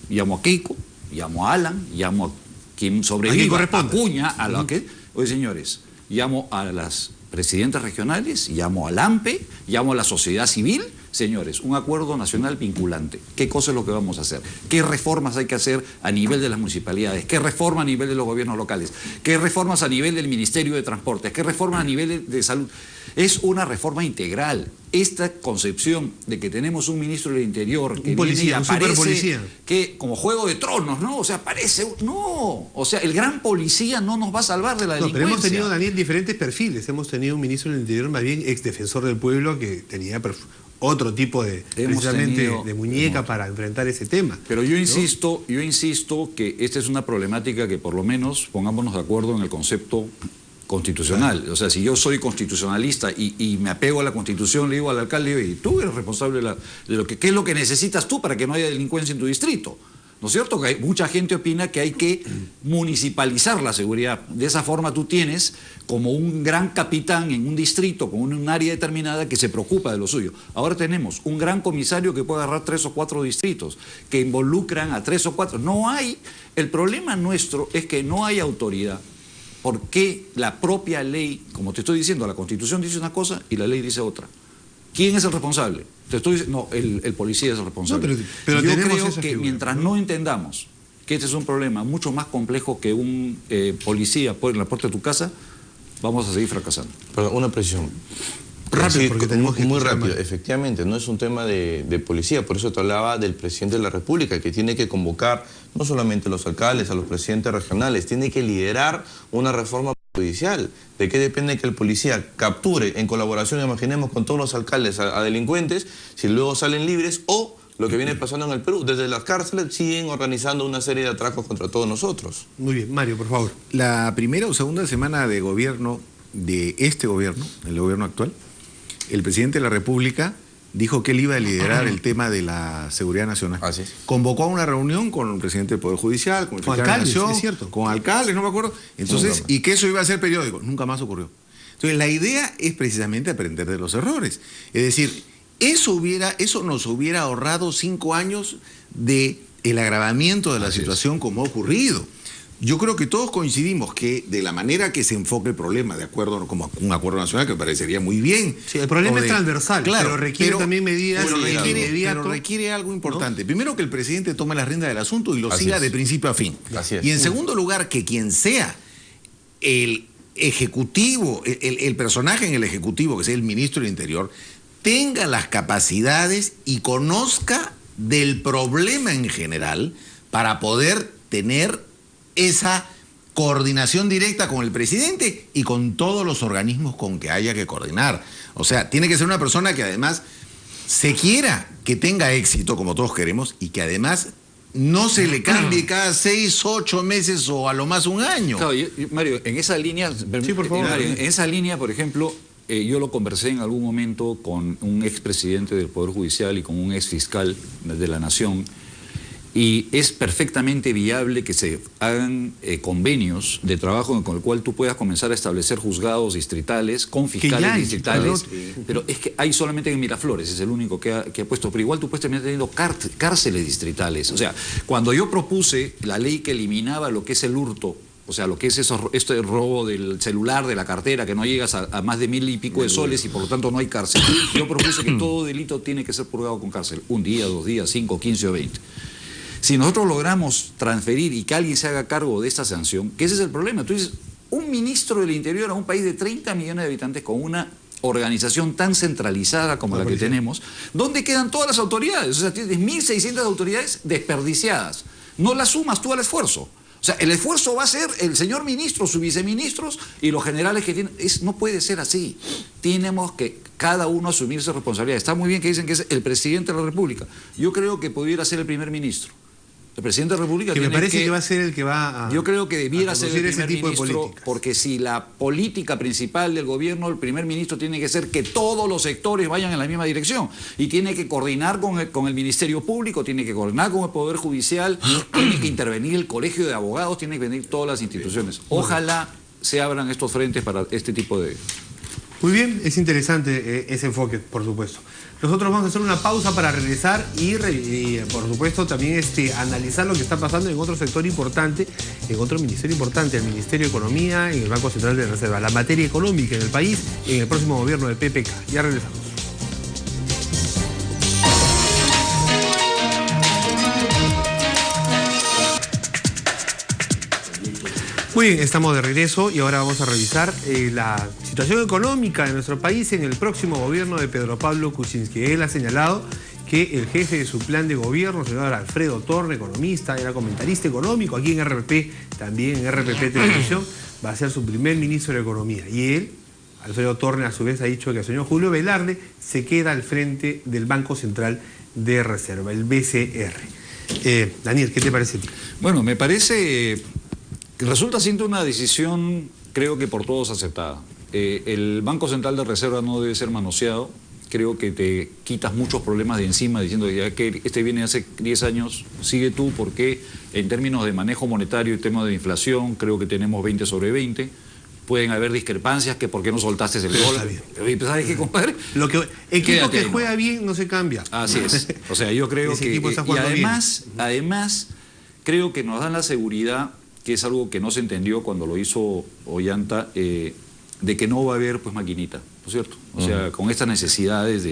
Llamo a Keiko, llamo a Alan, llamo a quien sobreviva, a Acuña, a lo que... Oye, señores, llamo a las presidentas regionales, llamo al AMPE, llamo a la sociedad civil Señores, un acuerdo nacional vinculante. ¿Qué cosa es lo que vamos a hacer? ¿Qué reformas hay que hacer a nivel de las municipalidades? ¿Qué reforma a nivel de los gobiernos locales? ¿Qué reformas a nivel del Ministerio de Transportes? ¿Qué reformas a nivel de salud? Es una reforma integral. Esta concepción de que tenemos un ministro del Interior que policía, viene y aparece, un superpolicía, que como Juego de Tronos, ¿no? O sea, parece... No, o sea, el gran policía no nos va a salvar de la delincuencia. Pero hemos tenido, Daniel, diferentes perfiles. Hemos tenido un ministro del Interior más bien ex defensor del pueblo que tenía otro tipo de, precisamente, de muñeca para enfrentar ese tema. Pero yo insisto que esta es una problemática que por lo menos pongámonos de acuerdo en el concepto constitucional. Claro. O sea, si yo soy constitucionalista y me apego a la Constitución, le digo al alcalde, y tú eres responsable de lo que, ¿qué es lo que necesitas tú para que no haya delincuencia en tu distrito? ¿No es cierto? Que mucha gente opina que hay que municipalizar la seguridad. De esa forma tú tienes como un gran capitán en un distrito, con un área determinada que se preocupa de lo suyo. Ahora tenemos un gran comisario que puede agarrar 3 o 4 distritos, que involucran a 3 o 4. No hay, el problema nuestro es que no hay autoridad, porque la propia ley, como te estoy diciendo, la Constitución dice una cosa y la ley dice otra. ¿Quién es el responsable? Te estoy diciendo, no, el policía es el responsable. No, pero yo tenemos creo esa que figura, mientras no entendamos que este es un problema mucho más complejo que un policía en la puerta de tu casa, vamos a seguir fracasando. Perdón, una precisión. Rápido, sí, porque tenemos que muy rápido. más. Efectivamente, no es un tema de policía, por eso te hablaba del presidente de la República, que tiene que convocar no solamente a los alcaldes, a los presidentes regionales, tiene que liderar una reforma judicial. ¿De qué depende que el policía capture en colaboración, imaginemos, con todos los alcaldes a delincuentes, si luego salen libres, o lo que viene pasando en el Perú, desde las cárceles siguen organizando una serie de atracos contra todos nosotros? Muy bien, Mario, por favor. La primera o segunda semana de gobierno de este gobierno, el gobierno actual, el presidente de la República dijo que él iba a liderar el tema de la seguridad nacional. Así es. Convocó a una reunión con el presidente del Poder Judicial, con el fiscal de la alcaldes, Nación, es cierto. con alcaldes, no me acuerdo. Entonces, y que eso iba a ser periódico. Nunca más ocurrió. Entonces, la idea es precisamente aprender de los errores. Es decir, eso nos hubiera ahorrado 5 años de el agravamiento de la situación como ha ocurrido. Yo creo que todos coincidimos que de la manera que se enfoque el problema, de acuerdo como un acuerdo nacional, que me parecería muy bien. Sí, el problema es transversal, claro, pero requiere también medidas pero requiere algo importante. ¿No? Primero, que el presidente tome la rienda del asunto y lo siga de principio a fin. Así es. Y en segundo lugar, que quien sea el ejecutivo, el personaje en el ejecutivo, que sea el ministro del Interior, tenga las capacidades y conozca del problema en general para poder tener esa coordinación directa con el presidente y con todos los organismos con que haya que coordinar. O sea, tiene que ser una persona que además se quiera que tenga éxito, como todos queremos, y que además no se le cambie cada 6, 8 meses o a lo más un año. Claro, Mario, en esa línea, sí, por favor. Mario, en esa línea, por ejemplo, yo lo conversé en algún momento con un expresidente del Poder Judicial y con un exfiscal de la Nación. Y es perfectamente viable que se hagan convenios de trabajo con el cual tú puedas comenzar a establecer juzgados distritales con fiscales distritales. Pero es que hay solamente en Miraflores, es el único que ha puesto. Pero igual tú puedes terminar teniendo cárceles distritales. O sea, cuando yo propuse la ley que eliminaba lo que es el hurto, o sea, lo que es este robo del celular, de la cartera, que no llegas a más de 1000 y pico de soles y por lo tanto no hay cárcel, yo propuse que todo delito tiene que ser purgado con cárcel. 1 día, 2 días, 5, 15 o 20. Si nosotros logramos transferir y que alguien se haga cargo de esta sanción, que ese es el problema. Tú dices, un ministro del Interior a un país de 30 millones de habitantes con una organización tan centralizada como la que tenemos, ¿dónde quedan todas las autoridades? O sea, tienes 1.600 autoridades desperdiciadas. No las sumas tú al esfuerzo. O sea, el esfuerzo va a ser el señor ministro, sus viceministros y los generales que tienen. No puede ser así. Tenemos que cada uno asumir su responsabilidad. Está muy bien que dicen que es el presidente de la República. Yo creo que pudiera ser el primer ministro. El presidente de la República que me parece que va a ser el que va a... Yo creo que debiera ser el primer ministro, de porque si la política principal del gobierno, el primer ministro tiene que ser que todos los sectores vayan en la misma dirección. Y tiene que coordinar con el Ministerio Público, tiene que coordinar con el Poder Judicial, tiene que intervenir el Colegio de Abogados, tiene que venir todas las instituciones. Ojalá se abran estos frentes para este tipo de... Muy bien, es interesante ese enfoque, por supuesto. Nosotros vamos a hacer una pausa para regresar y por supuesto, también analizar lo que está pasando en otro sector importante, en otro ministerio importante, el Ministerio de Economía, en el Banco Central de Reserva, la materia económica en el país, en el próximo gobierno de PPK. Ya regresamos. Muy bien, estamos de regreso y ahora vamos a revisar la situación económica de nuestro país en el próximo gobierno de Pedro Pablo Kuczynski. Él ha señalado que el jefe de su plan de gobierno, señor Alfredo Torne, economista, era comentarista económico aquí en RPP, también en RPP Televisión, va a ser su primer ministro de Economía. Y él, Alfredo Torne, a su vez ha dicho que el señor Julio Velarde se queda al frente del Banco Central de Reserva, el BCR. Daniel, ¿qué te parece a ti? Bueno, me parece que resulta siendo una decisión, creo que por todos aceptada. El Banco Central de Reserva no debe ser manoseado. Creo que te quitas muchos problemas de encima diciendo ya que este viene hace 10 años, sigue tú, porque en términos de manejo monetario y temas de inflación, creo que tenemos 20 sobre 20. Pueden haber discrepancias, que por qué no soltaste el dólar. ¿Sabes qué, compadre? Equipo que juega bien no se cambia. Así es. O sea, yo creo que... Y además, creo que nos dan la seguridad, que es algo que no se entendió cuando lo hizo Ollanta, de que no va a haber pues maquinita, ¿no es cierto? O sea, con estas necesidades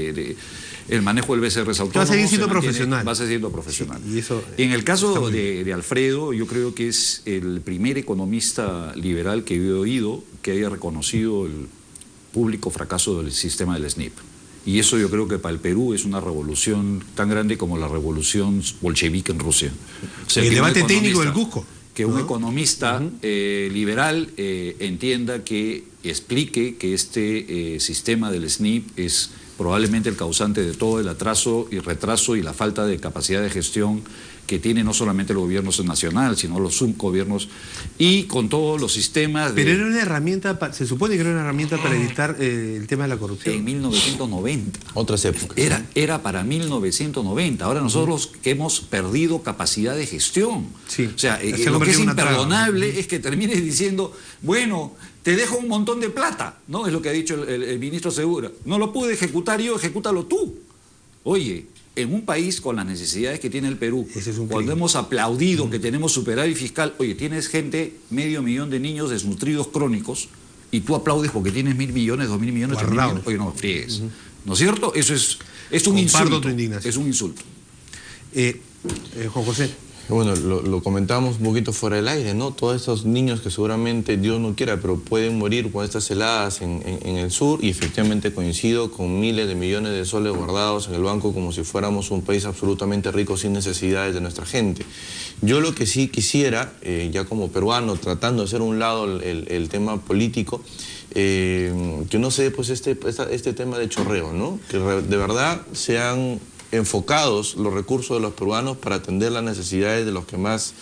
el manejo del BCR es autónomo. Va a seguir siendo profesional. Va a seguir siendo profesional. Sí, y eso, en el caso de Alfredo, yo creo que es el primer economista liberal que he oído que haya reconocido el público fracaso del sistema del SNIP. Y eso yo creo que para el Perú es una revolución tan grande como la revolución bolchevique en Rusia. O sea, el debate técnico del Cusco. Que un economista liberal entienda, que explique que este sistema del SNIP es probablemente el causante de todo el atraso y retraso y la falta de capacidad de gestión que tiene no solamente el gobierno nacional, sino los subgobiernos, y con todos los sistemas de... Pero era una herramienta, se supone que era una herramienta para evitar el tema de la corrupción. En 1990. Otras épocas. Era para 1990. Ahora nosotros que hemos perdido capacidad de gestión. Sí. O sea, lo que es imperdonable es que termines diciendo, bueno, te dejo un montón de plata, ¿no? Es lo que ha dicho el ministro Segura. No lo pude ejecutar yo, ejecútalo tú. Oye, en un país con las necesidades que tiene el Perú, cuando hemos aplaudido que tenemos superávit fiscal, oye, tienes gente, 500.000 de niños desnutridos crónicos, y tú aplaudes porque tienes 1.000 millones, 2.000 millones, 3.000 millones, oye, no friegues. ¿No es cierto? Eso es un insulto. Tu indignación. Es un insulto. Juan José. Bueno, lo comentamos un poquito fuera del aire, ¿no? Todos estos niños que seguramente Dios no quiera, pero pueden morir con estas heladas en el sur, y efectivamente coincido con miles de millones de soles guardados en el banco como si fuéramos un país absolutamente rico sin necesidades de nuestra gente. Yo lo que sí quisiera, ya como peruano, tratando de hacer a un lado el tema político, que no se dé pues este tema de chorreo, ¿no? Que de verdad sean enfocados los recursos de los peruanos para atender las necesidades de los que más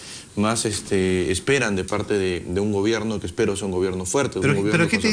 esperan de parte de un gobierno que espero sea un gobierno fuerte. Pero ¿qué te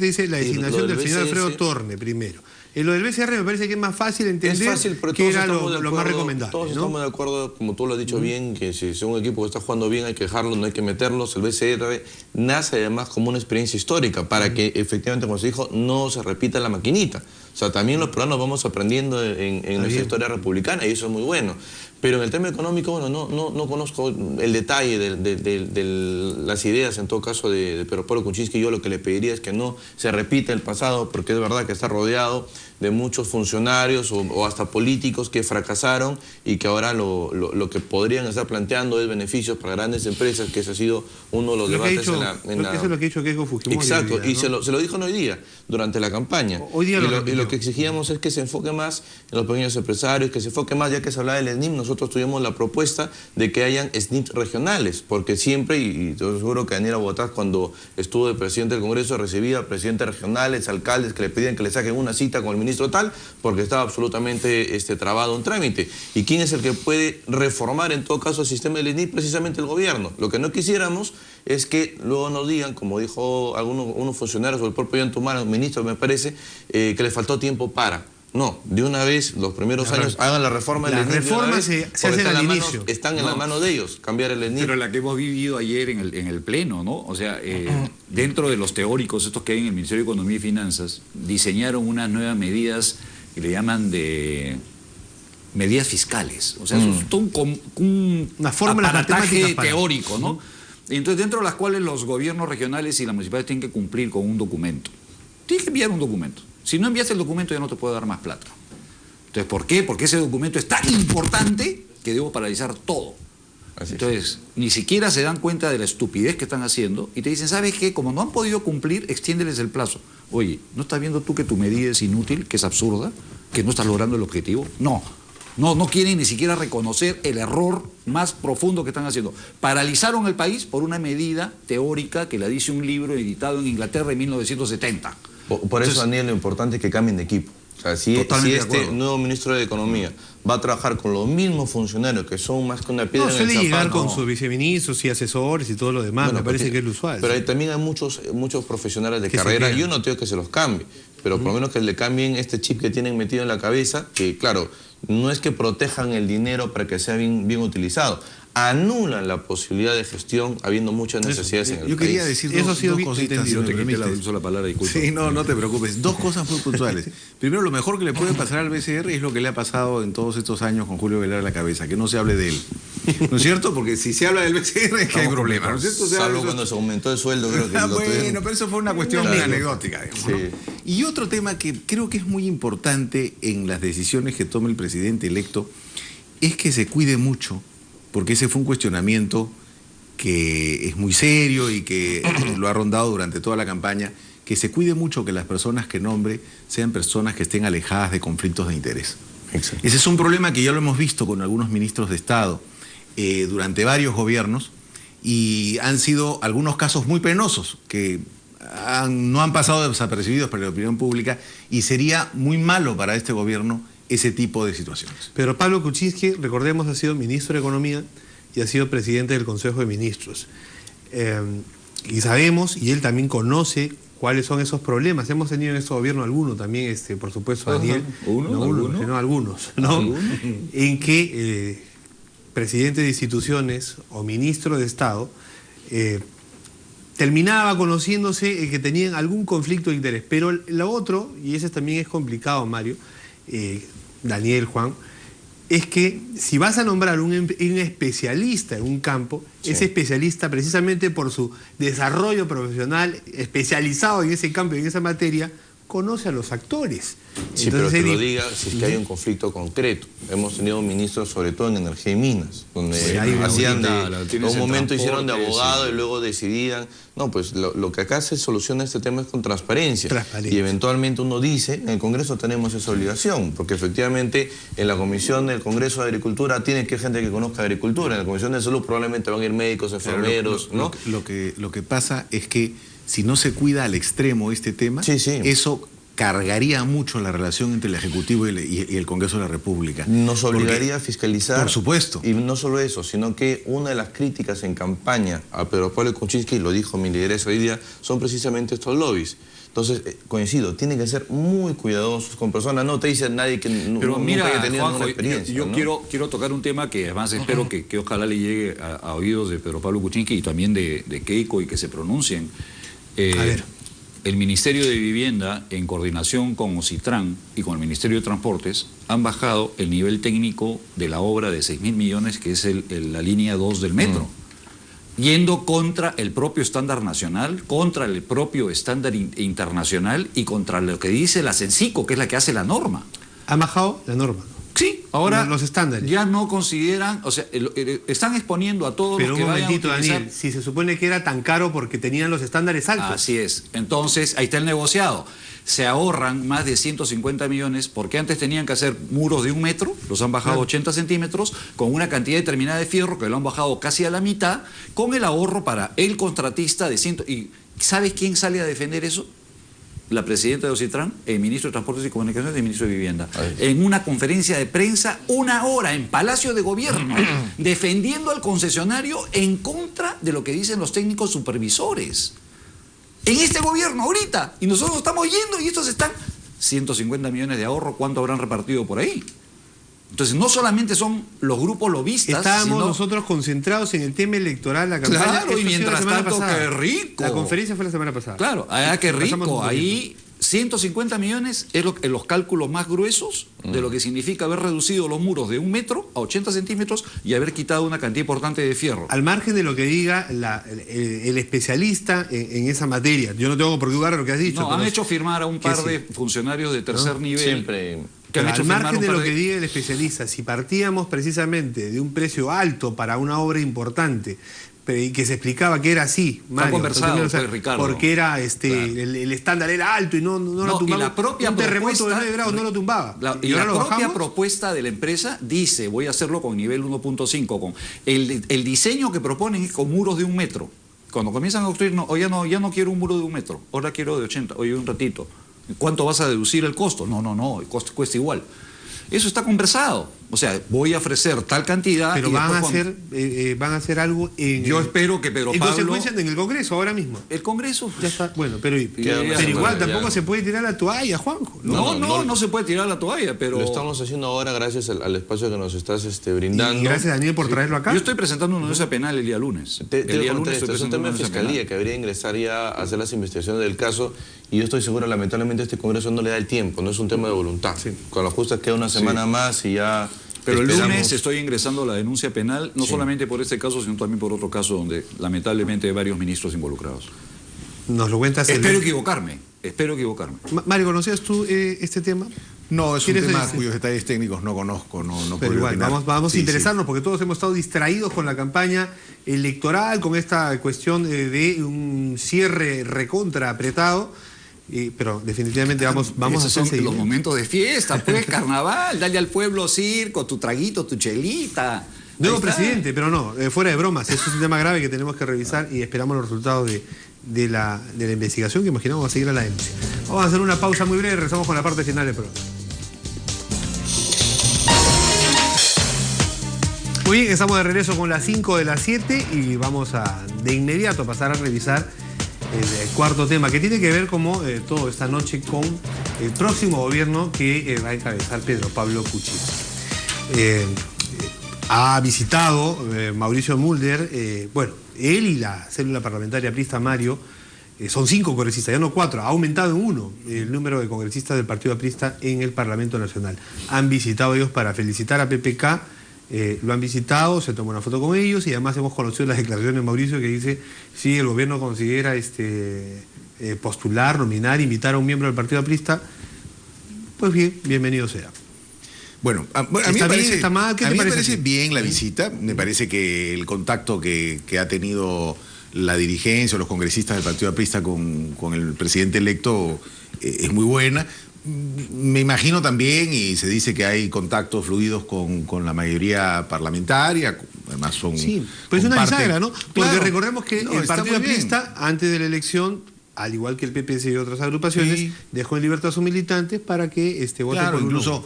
dice la designación del señor Alfredo Torne primero? Lo del BCR me parece que es más fácil entender, pero que era lo más recomendable. Todos estamos de acuerdo, como tú lo has dicho bien, que si es un equipo que está jugando bien hay que dejarlo, no hay que meterlos. El BCR nace además como una experiencia histórica para que efectivamente, como se dijo, no se repita la maquinita. O sea, también los peruanos vamos aprendiendo en nuestra historia republicana, y eso es muy bueno. Pero en el tema económico, bueno, no conozco el detalle de las ideas, en todo caso, de Pedro Pablo Kuczynski. Yo lo que le pediría es que no se repita el pasado, porque es verdad que está rodeado de muchos funcionarios o hasta políticos que fracasaron y que ahora lo que podrían estar planteando es beneficios para grandes empresas, que ese ha sido uno de los debates Eso es lo que ha dicho Keiko Fujimori. Exacto, hoy día, ¿no? y se lo dijo hoy día, durante la campaña. Hoy día y lo que exigíamos es que se enfoque más en los pequeños empresarios, que se enfoque más, ya que se hablaba del SNIP, nosotros tuvimos la propuesta de que hayan SNIP regionales, porque siempre, y yo seguro que Daniela Botaz, cuando estuvo de presidente del Congreso, recibía presidentes regionales, alcaldes, que le pedían que le saquen una cita con el ministro tal, porque estaba absolutamente trabado un trámite. ¿Y quién es el que puede reformar en todo caso el sistema del SNIP? Precisamente el gobierno. Lo que no quisiéramos es que luego nos digan, como dijo unos funcionarios o el propio Yantumano, ministro me parece, que le faltó tiempo para. No, de una vez, los primeros años, hagan la reforma del SNIP. Las reformas se hacen al inicio. Están en la mano de ellos, cambiar el SNIP. Pero la que hemos vivido ayer en el Pleno, ¿no? O sea, dentro de los teóricos, estos que hay en el Ministerio de Economía y Finanzas, diseñaron unas nuevas medidas que le llaman de medidas fiscales. O sea, eso es todo una fórmula aparataje teórico, ¿no? Entonces, dentro de las cuales los gobiernos regionales y las municipalidades tienen que cumplir con un documento. Tienen que enviar un documento. Si no envías el documento ya no te puedo dar más plata. Entonces, ¿por qué? Porque ese documento es tan importante que debo paralizar todo. Entonces, ni siquiera se dan cuenta de la estupidez que están haciendo y te dicen, ¿sabes qué? Como no han podido cumplir, extiéndeles el plazo. Oye, ¿no estás viendo tú que tu medida es inútil, que es absurda, que no estás logrando el objetivo? No quieren ni siquiera reconocer el error más profundo que están haciendo. Paralizaron el país por una medida teórica que la dice un libro editado en Inglaterra en 1970. Por eso, Daniel, lo importante es que cambien de equipo. O sea, si este nuevo ministro de Economía va a trabajar con los mismos funcionarios que son más que una piedra en el zapato. No suele llegar con sus viceministros y asesores y todo lo demás, bueno, me parece que es lo usual. Pero también hay muchos profesionales de carrera, yo no tengo que se los cambie, pero por lo menos que le cambien este chip que tienen metido en la cabeza, que claro, no es que protejan el dinero para que sea bien utilizado, anulan la posibilidad de gestión habiendo muchas necesidades en el país. Yo quería decir dos cositas. Yo te quité la sola palabra, disculpa. Sí, no te preocupes. Dos cosas muy puntuales. Primero, lo mejor que le puede pasar al BCR es lo que le ha pasado en todos estos años con Julio Velar a la cabeza, que no se hable de él. ¿No es cierto? Porque si se habla del BCR es que hay problemas, ¿no es cierto? Salvo cuando se aumentó el sueldo, creo que bueno, pero eso fue una cuestión muy anecdótica. Digamos, ¿no? Y otro tema que creo que es muy importante en las decisiones que tome el presidente electo es que se cuide mucho, porque ese fue un cuestionamiento que es muy serio y que lo ha rondado durante toda la campaña, que se cuide mucho que las personas que nombre sean personas que estén alejadas de conflictos de interés. Exacto. Ese es un problema que ya lo hemos visto con algunos ministros de Estado durante varios gobiernos y han sido algunos casos muy penosos que no han pasado desapercibidos para la opinión pública y sería muy malo para este gobierno ese tipo de situaciones. Pero Pablo Kuczynski, recordemos, ha sido ministro de Economía y ha sido presidente del Consejo de Ministros. Y sabemos, y él también conoce cuáles son esos problemas. Hemos tenido en este gobierno algunos también, por supuesto, Daniel. Algunos, ¿no? En que presidente de instituciones o ministro de Estado terminaba conociéndose que tenían algún conflicto de interés. Pero lo otro, y ese también es complicado, Mario, Daniel, Juan, es que si vas a nombrar un especialista en un campo, ese especialista precisamente por su desarrollo profesional especializado en ese campo y en esa materia, conoce a los actores. Sí, entonces, pero que lo diga si es que hay un conflicto concreto. Hemos tenido ministros, sobre todo en energía y minas, donde hacían en un momento hicieron de abogado y luego decidían. No, pues lo que acá se soluciona este tema es con transparencia. Y eventualmente uno dice, en el Congreso tenemos esa obligación, porque efectivamente en la Comisión del Congreso de Agricultura tiene que ir gente que conozca agricultura, en la Comisión de Salud probablemente van a ir médicos, enfermeros, ¿no? Lo que pasa es que si no se cuida al extremo este tema, eso cargaría mucho la relación entre el Ejecutivo y el Congreso de la República. Nos obligaría a fiscalizar. Por supuesto. Y no solo eso, sino que una de las críticas en campaña a Pedro Pablo Kuczynski, lo dijo mi lideresa hoy día, son precisamente estos lobbies. Entonces, coincido, tienen que ser muy cuidadosos con personas. No te dice nadie que pero mira, nunca haya tenido Juanjo, una experiencia. Yo quiero tocar un tema que además espero que ojalá le llegue a oídos de Pedro Pablo Kuczynski y también de Keiko y que se pronuncien. A ver. El Ministerio de Vivienda, en coordinación con Ocitran y con el Ministerio de Transportes, han bajado el nivel técnico de la obra de 6.000 millones, que es la línea 2 del metro, yendo contra el propio estándar nacional, contra el propio estándar internacional y contra lo que dice la CENCICO, que es la que hace la norma. ¿Ha bajado la norma? Sí, ahora los estándares ya no consideran, o sea, están exponiendo a todos los que vayan a utilizar. Daniel, si se supone que era tan caro porque tenían los estándares altos. Así es. Entonces, ahí está el negociado. Se ahorran más de 150 millones porque antes tenían que hacer muros de 1 metro, los han bajado 80 centímetros, con una cantidad determinada de fierro que lo han bajado casi a la mitad, con el ahorro para el contratista de 100. ¿Y sabes quién sale a defender eso? La presidenta de Ocitran, el ministro de Transportes y Comunicaciones y el ministro de Vivienda, en una conferencia de prensa, 1 hora en Palacio de Gobierno, defendiendo al concesionario en contra de lo que dicen los técnicos supervisores. En este gobierno, ahorita, y nosotros estamos yendo y estos están 150 millones de ahorro, ¿cuánto habrán repartido por ahí? Entonces, no solamente son los grupos lobistas. Estábamos nosotros concentrados en el tema electoral, la campaña. Claro, y mientras tanto, qué rico. La conferencia fue la semana pasada. Claro, qué rico. Ahí 150 millones es los cálculos más gruesos de lo que significa haber reducido los muros de 1 metro a 80 centímetros y haber quitado una cantidad importante de fierro. Al margen de lo que diga el especialista en esa materia, yo no tengo por qué dudar de lo que has dicho. No, han hecho firmar a un par de funcionarios de tercer nivel. Siempre que han Pero hecho al firmar margen un de par lo que diga el especialista, si partíamos precisamente de un precio alto para una obra importante, y que se explicaba que era así, Mario, conversado, porque, pues, Ricardo. porque era Claro. el estándar era alto y no lo y tumbaba. la propia un terremoto de propuesta- 9 grados no lo tumbaba. Y la ahora lo propia bajamos. propuesta de la empresa dice, voy a hacerlo con nivel 1.5, con el diseño que proponen es con muros de 1 metro. Cuando comienzan a construir, no, ya no quiero un muro de 1 metro, ahora quiero de 80, oye, un ratito. ¿Cuánto vas a deducir el costo? No, el costo cuesta igual. Eso está conversado. O sea, voy a ofrecer tal cantidad. Pero y van después a hacer algo en... Yo espero que Pedro en Pablo... consecuencia en el Congreso ahora mismo. El Congreso... Ya está. Bueno, pero semana igual ya. tampoco se puede tirar la toalla, Juanjo. No se puede tirar la toalla, pero... Lo estamos haciendo ahora gracias al espacio que nos estás brindando. Y gracias, Daniel, por traerlo acá. Yo estoy presentando una denuncia penal el día lunes. Te El digo día con lunes esto, estoy es un presentando tema de una denuncia fiscalía penal. que habría que ingresar ya a hacer las investigaciones del caso y yo estoy seguro, lamentablemente este Congreso no le da el tiempo, no es un tema de voluntad. Con las justas queda una semana más y ya... Pero el esperamos. lunes estoy ingresando la denuncia penal, no solamente por este caso, sino también por otro caso donde lamentablemente hay varios ministros involucrados. Nos lo cuentas. Espero equivocarme. Mario, ¿conocías tú este tema? No, es un ¿Quieres tema decir? cuyos detalles técnicos no conozco, no Pero puedo igual, opinar. vamos a Sí, interesarnos porque todos hemos estado distraídos con la campaña electoral, con esta cuestión de un cierre recontra apretado, pero definitivamente vamos a Esos hacer son seguimiento. los momentos de fiesta, pues, carnaval, dale al pueblo circo, tu traguito, tu chelita. Nuevo Ahí está. presidente, pero no, fuera de bromas, eso es un tema grave que tenemos que revisar y esperamos los resultados de la investigación que imaginamos va a seguir a la denuncia. Vamos a hacer una pausa muy breve, regresamos con la parte final del programa. Muy bien, estamos de regreso con las 5 de las 7 y vamos a de inmediato pasar a revisar el cuarto tema que tiene que ver como todo esta noche con el próximo gobierno que va a encabezar Pedro Pablo Kuczynski. Ha visitado Mauricio Mulder, él y la célula parlamentaria aprista Mario, son 5 congresistas, ya no 4, ha aumentado en 1 el número de congresistas del Partido Aprista en el Parlamento Nacional. Han visitado ellos para felicitar a PPK, lo han visitado, se tomó una foto con ellos y además hemos conocido las declaraciones de Mauricio que dice si el gobierno considera postular, nominar, invitar a un miembro del Partido Aprista, pues bien, bienvenido sea. Bueno, a mí ¿Está me bien, parece, está mal? ¿Qué a te mí me parece parece a ti? bien la visita, me parece que el contacto que ha tenido la dirigencia o los congresistas del Partido Aprista con el presidente electo es muy buena. Me imagino también, y se dice que hay contactos fluidos con la mayoría parlamentaria, además son... Sí, pero es una comparten- bisagra, ¿no? Porque Claro, recordemos que no, el está Partido muy bien. Aprista, antes de la elección, al igual que el PPS y otras agrupaciones, Sí. dejó en libertad a sus militantes para que voten Claro, por uno. incluso,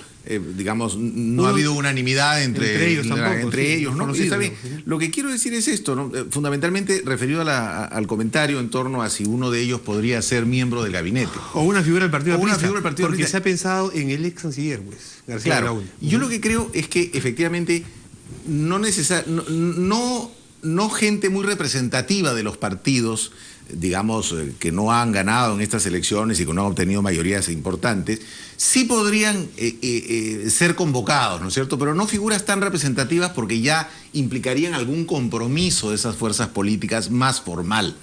digamos, no Uno- ha habido unanimidad entre ellos tampoco, entre sí, ellos, ¿no? conocido, Está bien. digamos. Lo que quiero decir es esto, ¿no? Fundamentalmente referido al comentario en torno a si uno de ellos podría ser miembro del gabinete. O una figura del Partido O una Aprista, figura del Partido porque Aprista. se ha pensado en el ex canciller, pues, García Claro, Belaúnde. yo lo que creo es que efectivamente no gente muy representativa de los partidos, digamos, que no han ganado en estas elecciones y que no han obtenido mayorías importantes, sí podrían ser convocados, ¿no es cierto? Pero no figuras tan representativas porque ya implicarían algún compromiso de esas fuerzas políticas más formal.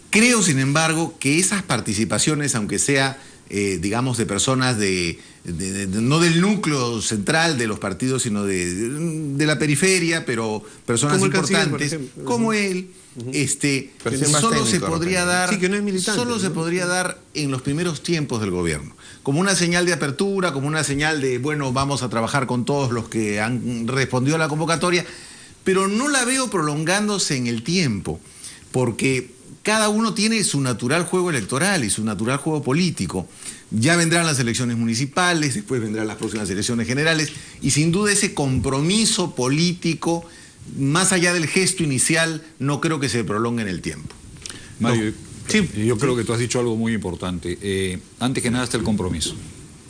Creo, sin embargo, que esas participaciones, aunque sea, digamos, de personas no del núcleo central de los partidos, sino de la periferia, pero personas Como el canciller, importantes, por ejemplo. como él, Perfil más solo se técnico, podría de repente. dar, Sí, que no es militante, solo ¿no? se podría dar en los primeros tiempos del gobierno, como una señal de apertura, como una señal de, bueno, vamos a trabajar con todos los que han respondido a la convocatoria, pero no la veo prolongándose en el tiempo, porque cada uno tiene su natural juego electoral y su natural juego político. Ya vendrán las elecciones municipales, después vendrán las próximas elecciones generales, y sin duda ese compromiso político, más allá del gesto inicial, no creo que se prolongue en el tiempo. Mario, Sí. yo creo que tú has dicho algo muy importante. Antes que nada está el compromiso.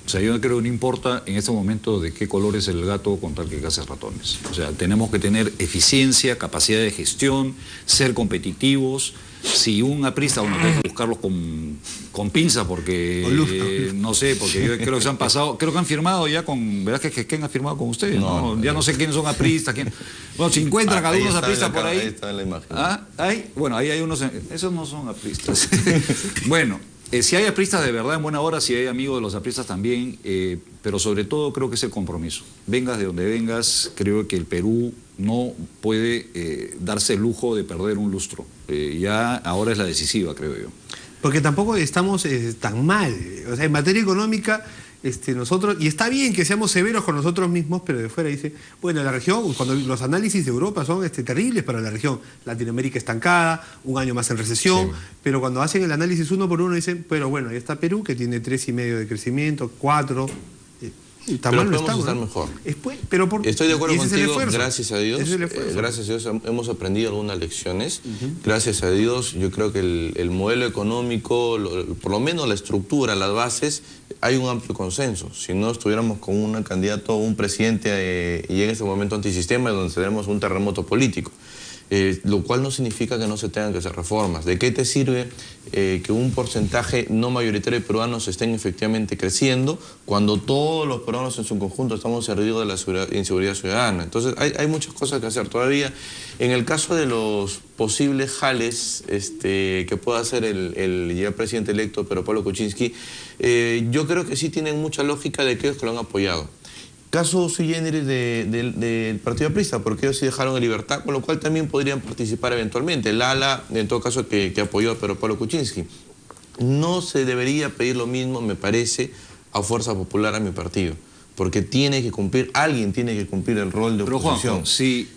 O sea, yo creo que no importa en este momento de qué color es el gato con tal que case ratones. O sea, tenemos que tener eficiencia, capacidad de gestión, ser competitivos. Si un aprista, bueno, hay que buscarlos con pinza porque, no sé, porque yo creo que se han pasado, creo que han firmado ya con, ¿verdad que quién ha firmado con ustedes? No, ya no sé quiénes son apristas, bueno, si encuentran cada Ahí uno está apristas en la por cara, ahí. ahí está en la imagen. Ah, bueno, ahí hay unos, esos no son apristas. Bueno, Si hay apristas de verdad en buena hora, si hay amigos de los apristas también, pero sobre todo creo que es el compromiso. Vengas de donde vengas, creo que el Perú no puede darse el lujo de perder un lustro. Ya ahora es la decisiva, creo yo. Porque tampoco estamos tan mal. O sea, en materia económica, nosotros, y está bien que seamos severos con nosotros mismos, pero de fuera dice, bueno, la región, cuando los análisis de Europa son terribles para la región, Latinoamérica estancada, un año más en recesión, sí. Pero cuando hacen el análisis uno por uno dicen, pero bueno, ahí está Perú, que tiene 3,5 de crecimiento, 4... Pero podemos estar mejor. Estoy de acuerdo contigo, gracias a Dios. Gracias a Dios hemos aprendido algunas lecciones. Gracias a Dios, yo creo que el modelo económico, por lo menos la estructura, las bases, hay un amplio consenso. Si no estuviéramos con un candidato, un presidente y en este momento antisistema, donde tenemos un terremoto político. Lo cual no significa que no se tengan que hacer reformas. ¿De qué te sirve que un porcentaje no mayoritario de peruanos estén efectivamente creciendo cuando todos los peruanos en su conjunto estamos heridos de la inseguridad ciudadana? Entonces hay muchas cosas que hacer todavía. En el caso de los posibles jales que pueda hacer el ya presidente electo Pedro Pablo Kuczynski, yo creo que sí tienen mucha lógica de aquellos que lo han apoyado. Caso sui generis del Partido Aprista, porque ellos sí dejaron en libertad, con lo cual también podrían participar eventualmente. El ala, en todo caso, que apoyó a Pedro Pablo Kuczynski. No se debería pedir lo mismo, me parece, a Fuerza Popular, a mi partido, porque alguien tiene que cumplir el rol de oposición. Pero Juanjo, si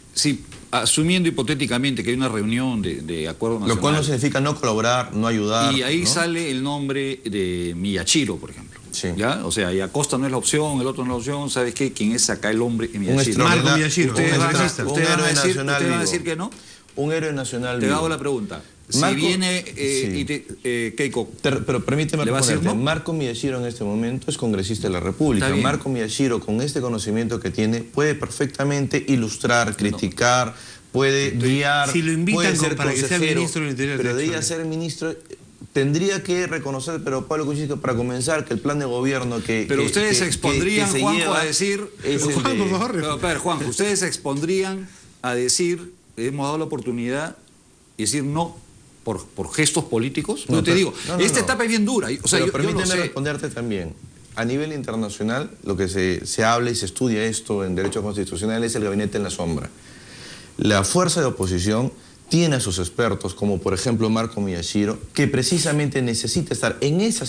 asumiendo hipotéticamente que hay una reunión de acuerdo nacional... Lo cual no significa no colaborar, no ayudar. Y ahí ¿no? sale el nombre de Miyashiro, por ejemplo. Sí. ¿Ya? O sea, y Acosta no es la opción, el otro no es la opción, ¿sabes qué? ¿Quién es acá el hombre? Miyashiro. Marco Miyashiro. ¿Ustedes van a decir que no? Un héroe nacional. Te hago la pregunta. Marco, si viene Keiko... Pero permíteme responderte. ¿No? Marco Miyashiro en este momento es congresista de la República. Marco Miyashiro, con este conocimiento que tiene, puede perfectamente ilustrar, criticar, puede guiar, si lo invitan puede ser para que sea ministro del Interior. Pero debería ser ministro... Tendría que reconocer, pero Pablo Kuczynski, para comenzar, que el plan de gobierno que... Pero ustedes se expondrían, Juanjo, a decir... Juanjo, ustedes se expondrían a decir, hemos dado la oportunidad, y decir no por gestos políticos. No, te digo, esta etapa es bien dura. O sea, pero permíteme responderte también. A nivel internacional, lo que se habla y se estudia esto en derecho constitucional es el gabinete en la sombra. La fuerza de oposición tiene a sus expertos, como por ejemplo Marco Miyashiro, que precisamente necesita estar en ese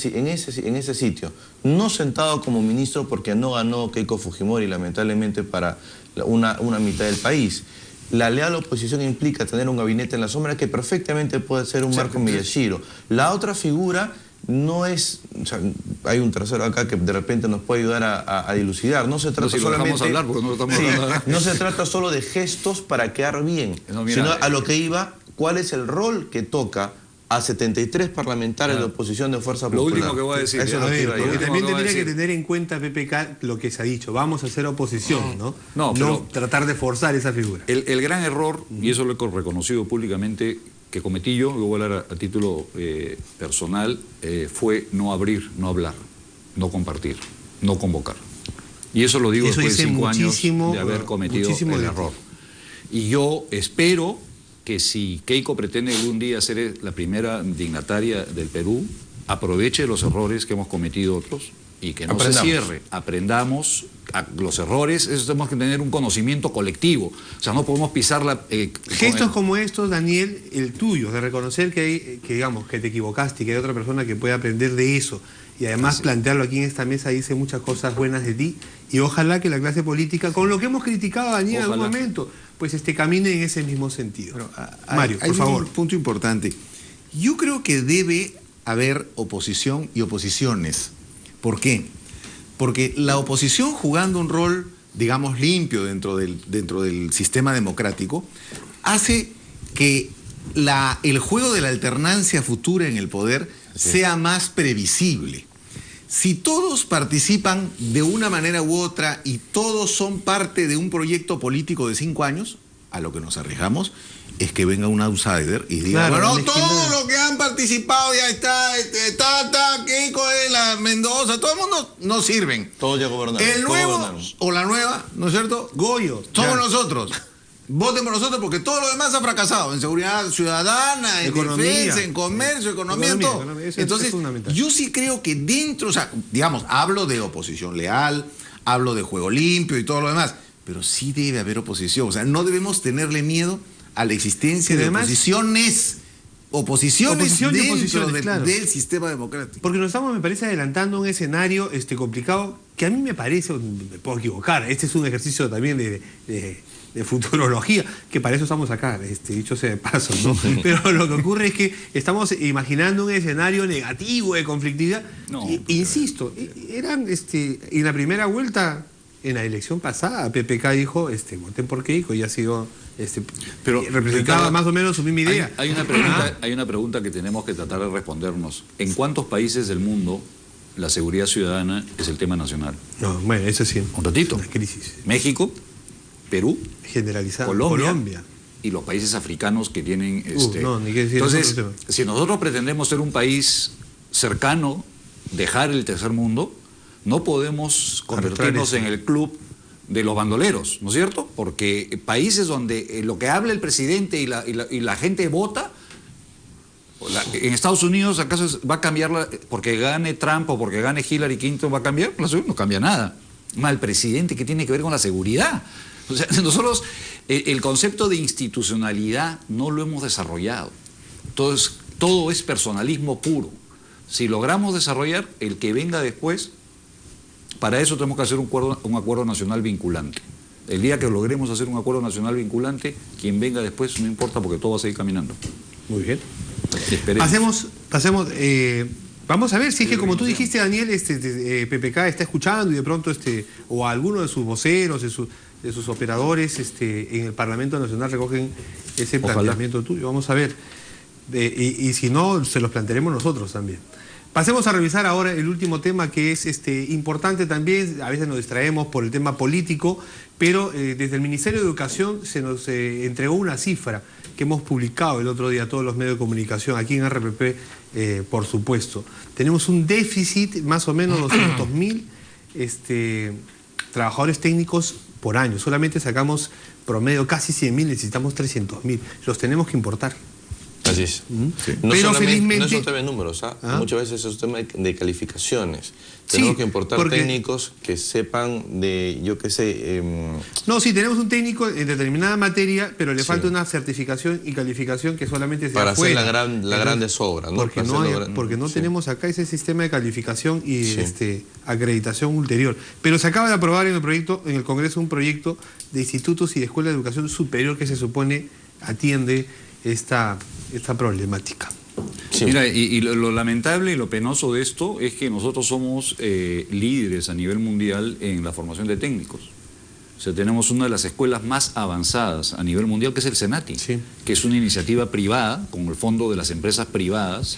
sitio, no sentado como ministro porque no ganó Keiko Fujimori, lamentablemente, para una mitad del país. La leal oposición implica tener un gabinete en la sombra que perfectamente puede ser un Marco Miyashiro. La otra figura no es... O sea, hay un tercero acá que de repente nos puede ayudar a dilucidar. No se trata solamente... hablar porque no lo estamos hablando. No se trata solo de gestos para quedar bien, sino a lo que iba, cuál es el rol que toca a 73 parlamentarios de oposición de Fuerza Popular. Lo último que voy a decir. Eso porque también tendría que tener en cuenta, PPK, lo que se ha dicho. Vamos a hacer oposición, ¿no? No tratar de forzar esa figura. El gran error, y eso lo he reconocido públicamente, que cometí yo voy a hablar a título personal, fue no abrir, no hablar, no compartir, no convocar. Y eso lo digo después de 5 años de haber cometido el error. Y yo espero que si Keiko pretende algún día ser la primera dignataria del Perú, aproveche los errores que hemos cometido otros y que no se cierre. Aprendamos los errores, eso tenemos que tener un conocimiento colectivo. O sea, no podemos pisarla... Gestos como estos, Daniel, el tuyo, de reconocer que digamos, que te equivocaste y que hay otra persona que puede aprender de eso y además plantearlo aquí en esta mesa, dice muchas cosas buenas de ti y ojalá que la clase política, con lo que hemos criticado a Daniel en algún momento, pues camine en ese mismo sentido. Pero, Mario, por favor. Hay un punto importante. Yo creo que debe haber oposición y oposiciones. ¿Por qué? Porque la oposición, jugando un rol, digamos, limpio dentro del sistema democrático, hace que el juego de la alternancia futura en el poder sea más previsible. Si todos participan de una manera u otra y todos son parte de un proyecto político de 5 años, a lo que nos arriesgamos es que venga un outsider y diga, bueno, todos los que han participado ya está, Keiko, la Mendoza, todo el mundo no sirven. Todos ya gobernaron. El nuevo o la nueva, ¿no es cierto? Goyo. Somos nosotros. Voten por nosotros porque todo lo demás ha fracasado. En seguridad ciudadana, en Economía, defensa, en comercio, economía, en todo. Eso Entonces, es fundamental. yo sí creo que dentro, o sea, digamos, hablo de oposición leal, hablo de juego limpio y todo lo demás, pero sí debe haber oposición. O sea, no debemos tenerle miedo a la existencia de además, oposiciones oposición y dentro oposiciones, claro. del sistema democrático. Porque nos estamos, me parece, adelantando un escenario complicado que a mí me parece, me puedo equivocar, este es un ejercicio también de futurología, que para eso estamos acá, dicho sea de paso, ¿no? Pero lo que ocurre es que estamos imaginando un escenario negativo de conflictividad. No, insisto, eran en la primera vuelta, en la elección pasada, PPK dijo, voten por Keiko, y ha sido, pero representaba Ricardo, más o menos su misma idea. Hay una pregunta que tenemos que tratar de respondernos. ¿En cuántos países del mundo la seguridad ciudadana es el tema nacional? No, bueno, eso sí. Un ratito. Una crisis México, Perú, generalizada. Colombia y los países africanos que tienen... no, ni qué decir. Entonces, si nosotros pretendemos ser un país cercano, dejar el tercer mundo, no podemos convertirnos en el club de los bandoleros, ¿no es cierto? Porque países donde lo que habla el presidente y la gente vota, en Estados Unidos acaso va a cambiar, porque gane Trump o porque gane Hillary Clinton, ¿va a cambiar? No cambia nada. Mal presidente, ¿qué tiene que ver con la seguridad? O sea, nosotros el concepto de institucionalidad no lo hemos desarrollado. Todo es personalismo puro. Si logramos desarrollar, el que venga después, para eso tenemos que hacer un acuerdo nacional vinculante. El día que logremos hacer un acuerdo nacional vinculante, quien venga después no importa porque todo va a seguir caminando. Muy bien. Esperemos. Pasemos. Vamos a ver si es que, como tú dijiste, Daniel, PPK está escuchando y de pronto, o alguno de sus voceros, de sus operadores, en el Parlamento Nacional recogen ese planteamiento tuyo. Vamos a ver. Y si no, se los plantearemos nosotros también. Pasemos a revisar ahora el último tema que es importante también. A veces nos distraemos por el tema político, pero desde el Ministerio de Educación se nos entregó una cifra que hemos publicado el otro día a todos los medios de comunicación, aquí en RPP, por supuesto. Tenemos un déficit más o menos 200.000 trabajadores técnicos por año. Solamente sacamos promedio casi 100.000, necesitamos 300.000. Los tenemos que importar. Así es. Sí. No, pero felizmente, no es un tema de números, muchas veces es un tema de calificaciones. Tenemos que importar técnicos que sepan de, yo qué sé... No, sí, tenemos un técnico en determinada materia, pero le falta una certificación y calificación que solamente se para afuera. hacer la gran desobra, ¿no? Porque no tenemos acá ese sistema de calificación y acreditación ulterior. Pero se acaba de aprobar en el Congreso un proyecto de institutos y de escuelas de educación superior que se supone atiende esta problemática. Sí. Mira, y lo lamentable y lo penoso de esto es que nosotros somos líderes a nivel mundial en la formación de técnicos. O sea, tenemos una de las escuelas más avanzadas a nivel mundial, que es el CENATI, que es una iniciativa privada, con el fondo de las empresas privadas.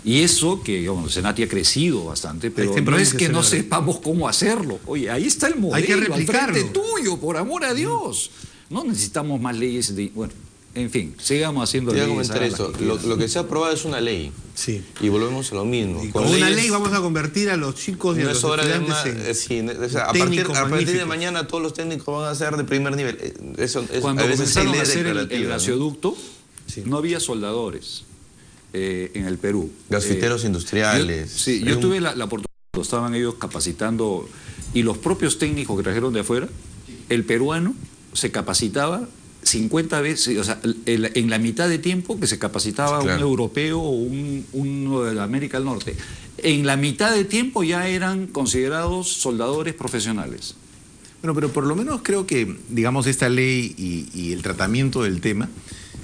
Y eso, que el CENATI ha crecido bastante, pero no es que no sepamos cómo hacerlo. Oye, ahí está el modelo, hay que replicarlo. Al frente tuyo, por amor a Dios. No necesitamos más leyes bueno, en fin, sigamos haciendo leyes. Te voy a comentar esto. Lo que se ha aprobado es una ley. Sí. Y volvemos a lo mismo. Y con una ley vamos a convertir a los chicos y a los estudiantes a partir de mañana todos los técnicos van a ser de primer nivel. Cuando comenzaron a hacer el gasoducto, no había soldadores en el Perú. Gasfiteros industriales. Yo tuve la oportunidad, estaban ellos capacitando, y los propios técnicos que trajeron de afuera, el peruano se capacitaba 50 veces, o sea, en la mitad de tiempo que se capacitaba un europeo o uno de América del Norte. En la mitad de tiempo ya eran considerados soldadores profesionales. Bueno, pero por lo menos creo que, digamos, esta ley y el tratamiento del tema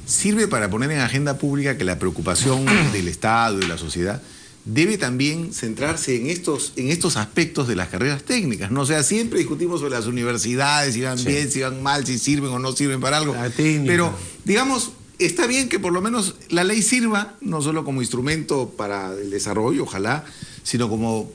sirve para poner en agenda pública que la preocupación del Estado y de la sociedad debe también centrarse en estos aspectos de las carreras técnicas, ¿no? O sea, siempre discutimos sobre las universidades, si van bien, si van mal, si sirven o no sirven para algo. Pero, digamos, está bien que por lo menos la ley sirva, no solo como instrumento para el desarrollo, ojalá, sino como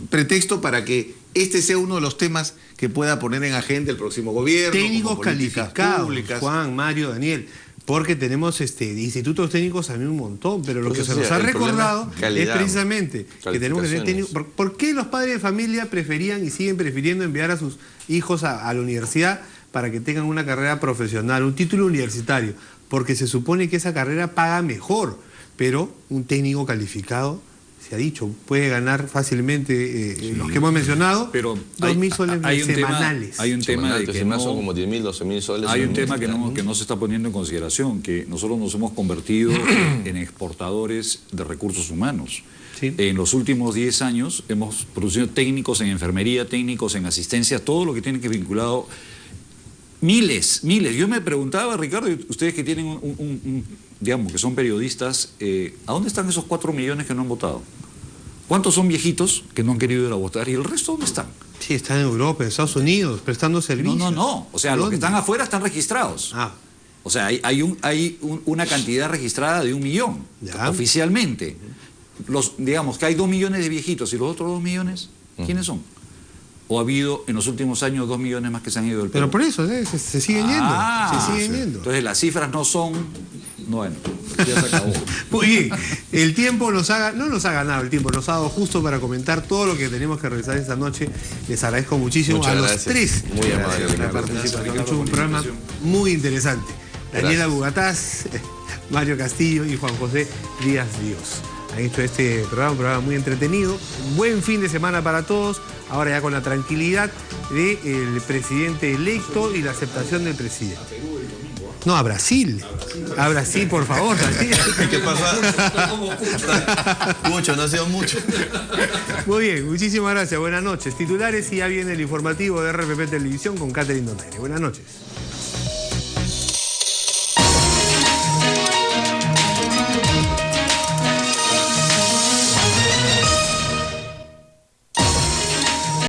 pretexto para que este sea uno de los temas que pueda poner en agenda el próximo gobierno. Técnicos calificados, Juan, Mario, Daniel. Porque tenemos institutos técnicos también un montón, pero lo que se nos ha recordado es precisamente que tenemos que tener técnicos. ¿Por qué los padres de familia preferían y siguen prefiriendo enviar a sus hijos a la universidad para que tengan una carrera profesional, un título universitario, porque se supone que esa carrera paga mejor, pero un técnico calificado, se ha dicho, puede ganar fácilmente los que hemos mencionado, pero 2.000 soles semanales. Hay un tema de que son como 10.000, 12.000 soles. Hay un tema que no se está poniendo en consideración, que nosotros nos hemos convertido en exportadores de recursos humanos. Sí. En los últimos 10 años hemos producido técnicos en enfermería, técnicos en asistencia, todo lo que tiene que vinculado. Miles. Yo me preguntaba, Ricardo, ustedes que tienen digamos, que son periodistas, ¿a dónde están esos 4 millones que no han votado? ¿Cuántos son viejitos que no han querido ir a votar? ¿Y el resto dónde están? Sí, están en Europa, en Estados Unidos, prestando servicios. No. O sea, ¿Dónde? los que están afuera están registrados. Ah. O sea, hay una cantidad registrada de 1 millón, Ya. oficialmente. Digamos que hay 2 millones de viejitos, ¿y los otros 2 millones quiénes son? ¿O ha habido en los últimos años 2 millones más que se han ido del Perú? Pero por eso, se siguen yendo. Se siguen yendo. Entonces las cifras no son... Bueno, ya se acabó. Muy bien, el tiempo no nos ha ganado el tiempo, nos ha dado justo para comentar todo lo que tenemos que realizar esta noche. Les agradezco muchísimo Muchas a los gracias. tres. Muy amable, por la Ricardo. participación. Gracias, Ha hecho un programa muy interesante. Daniela Gracias. Bugatás, Mario Castillo y Juan José Díaz Dios. Han hecho este programa, un programa muy entretenido. Un buen fin de semana para todos. Ahora ya con la tranquilidad del presidente electo y la aceptación del presidente. No, a Brasil. A Brasil, por favor. ¿Qué pasa? Mucho, no ha sido mucho. Muy bien, muchísimas gracias. Buenas noches. Titulares y ya viene el informativo de RPP Televisión con Catherine Donaire. Buenas noches.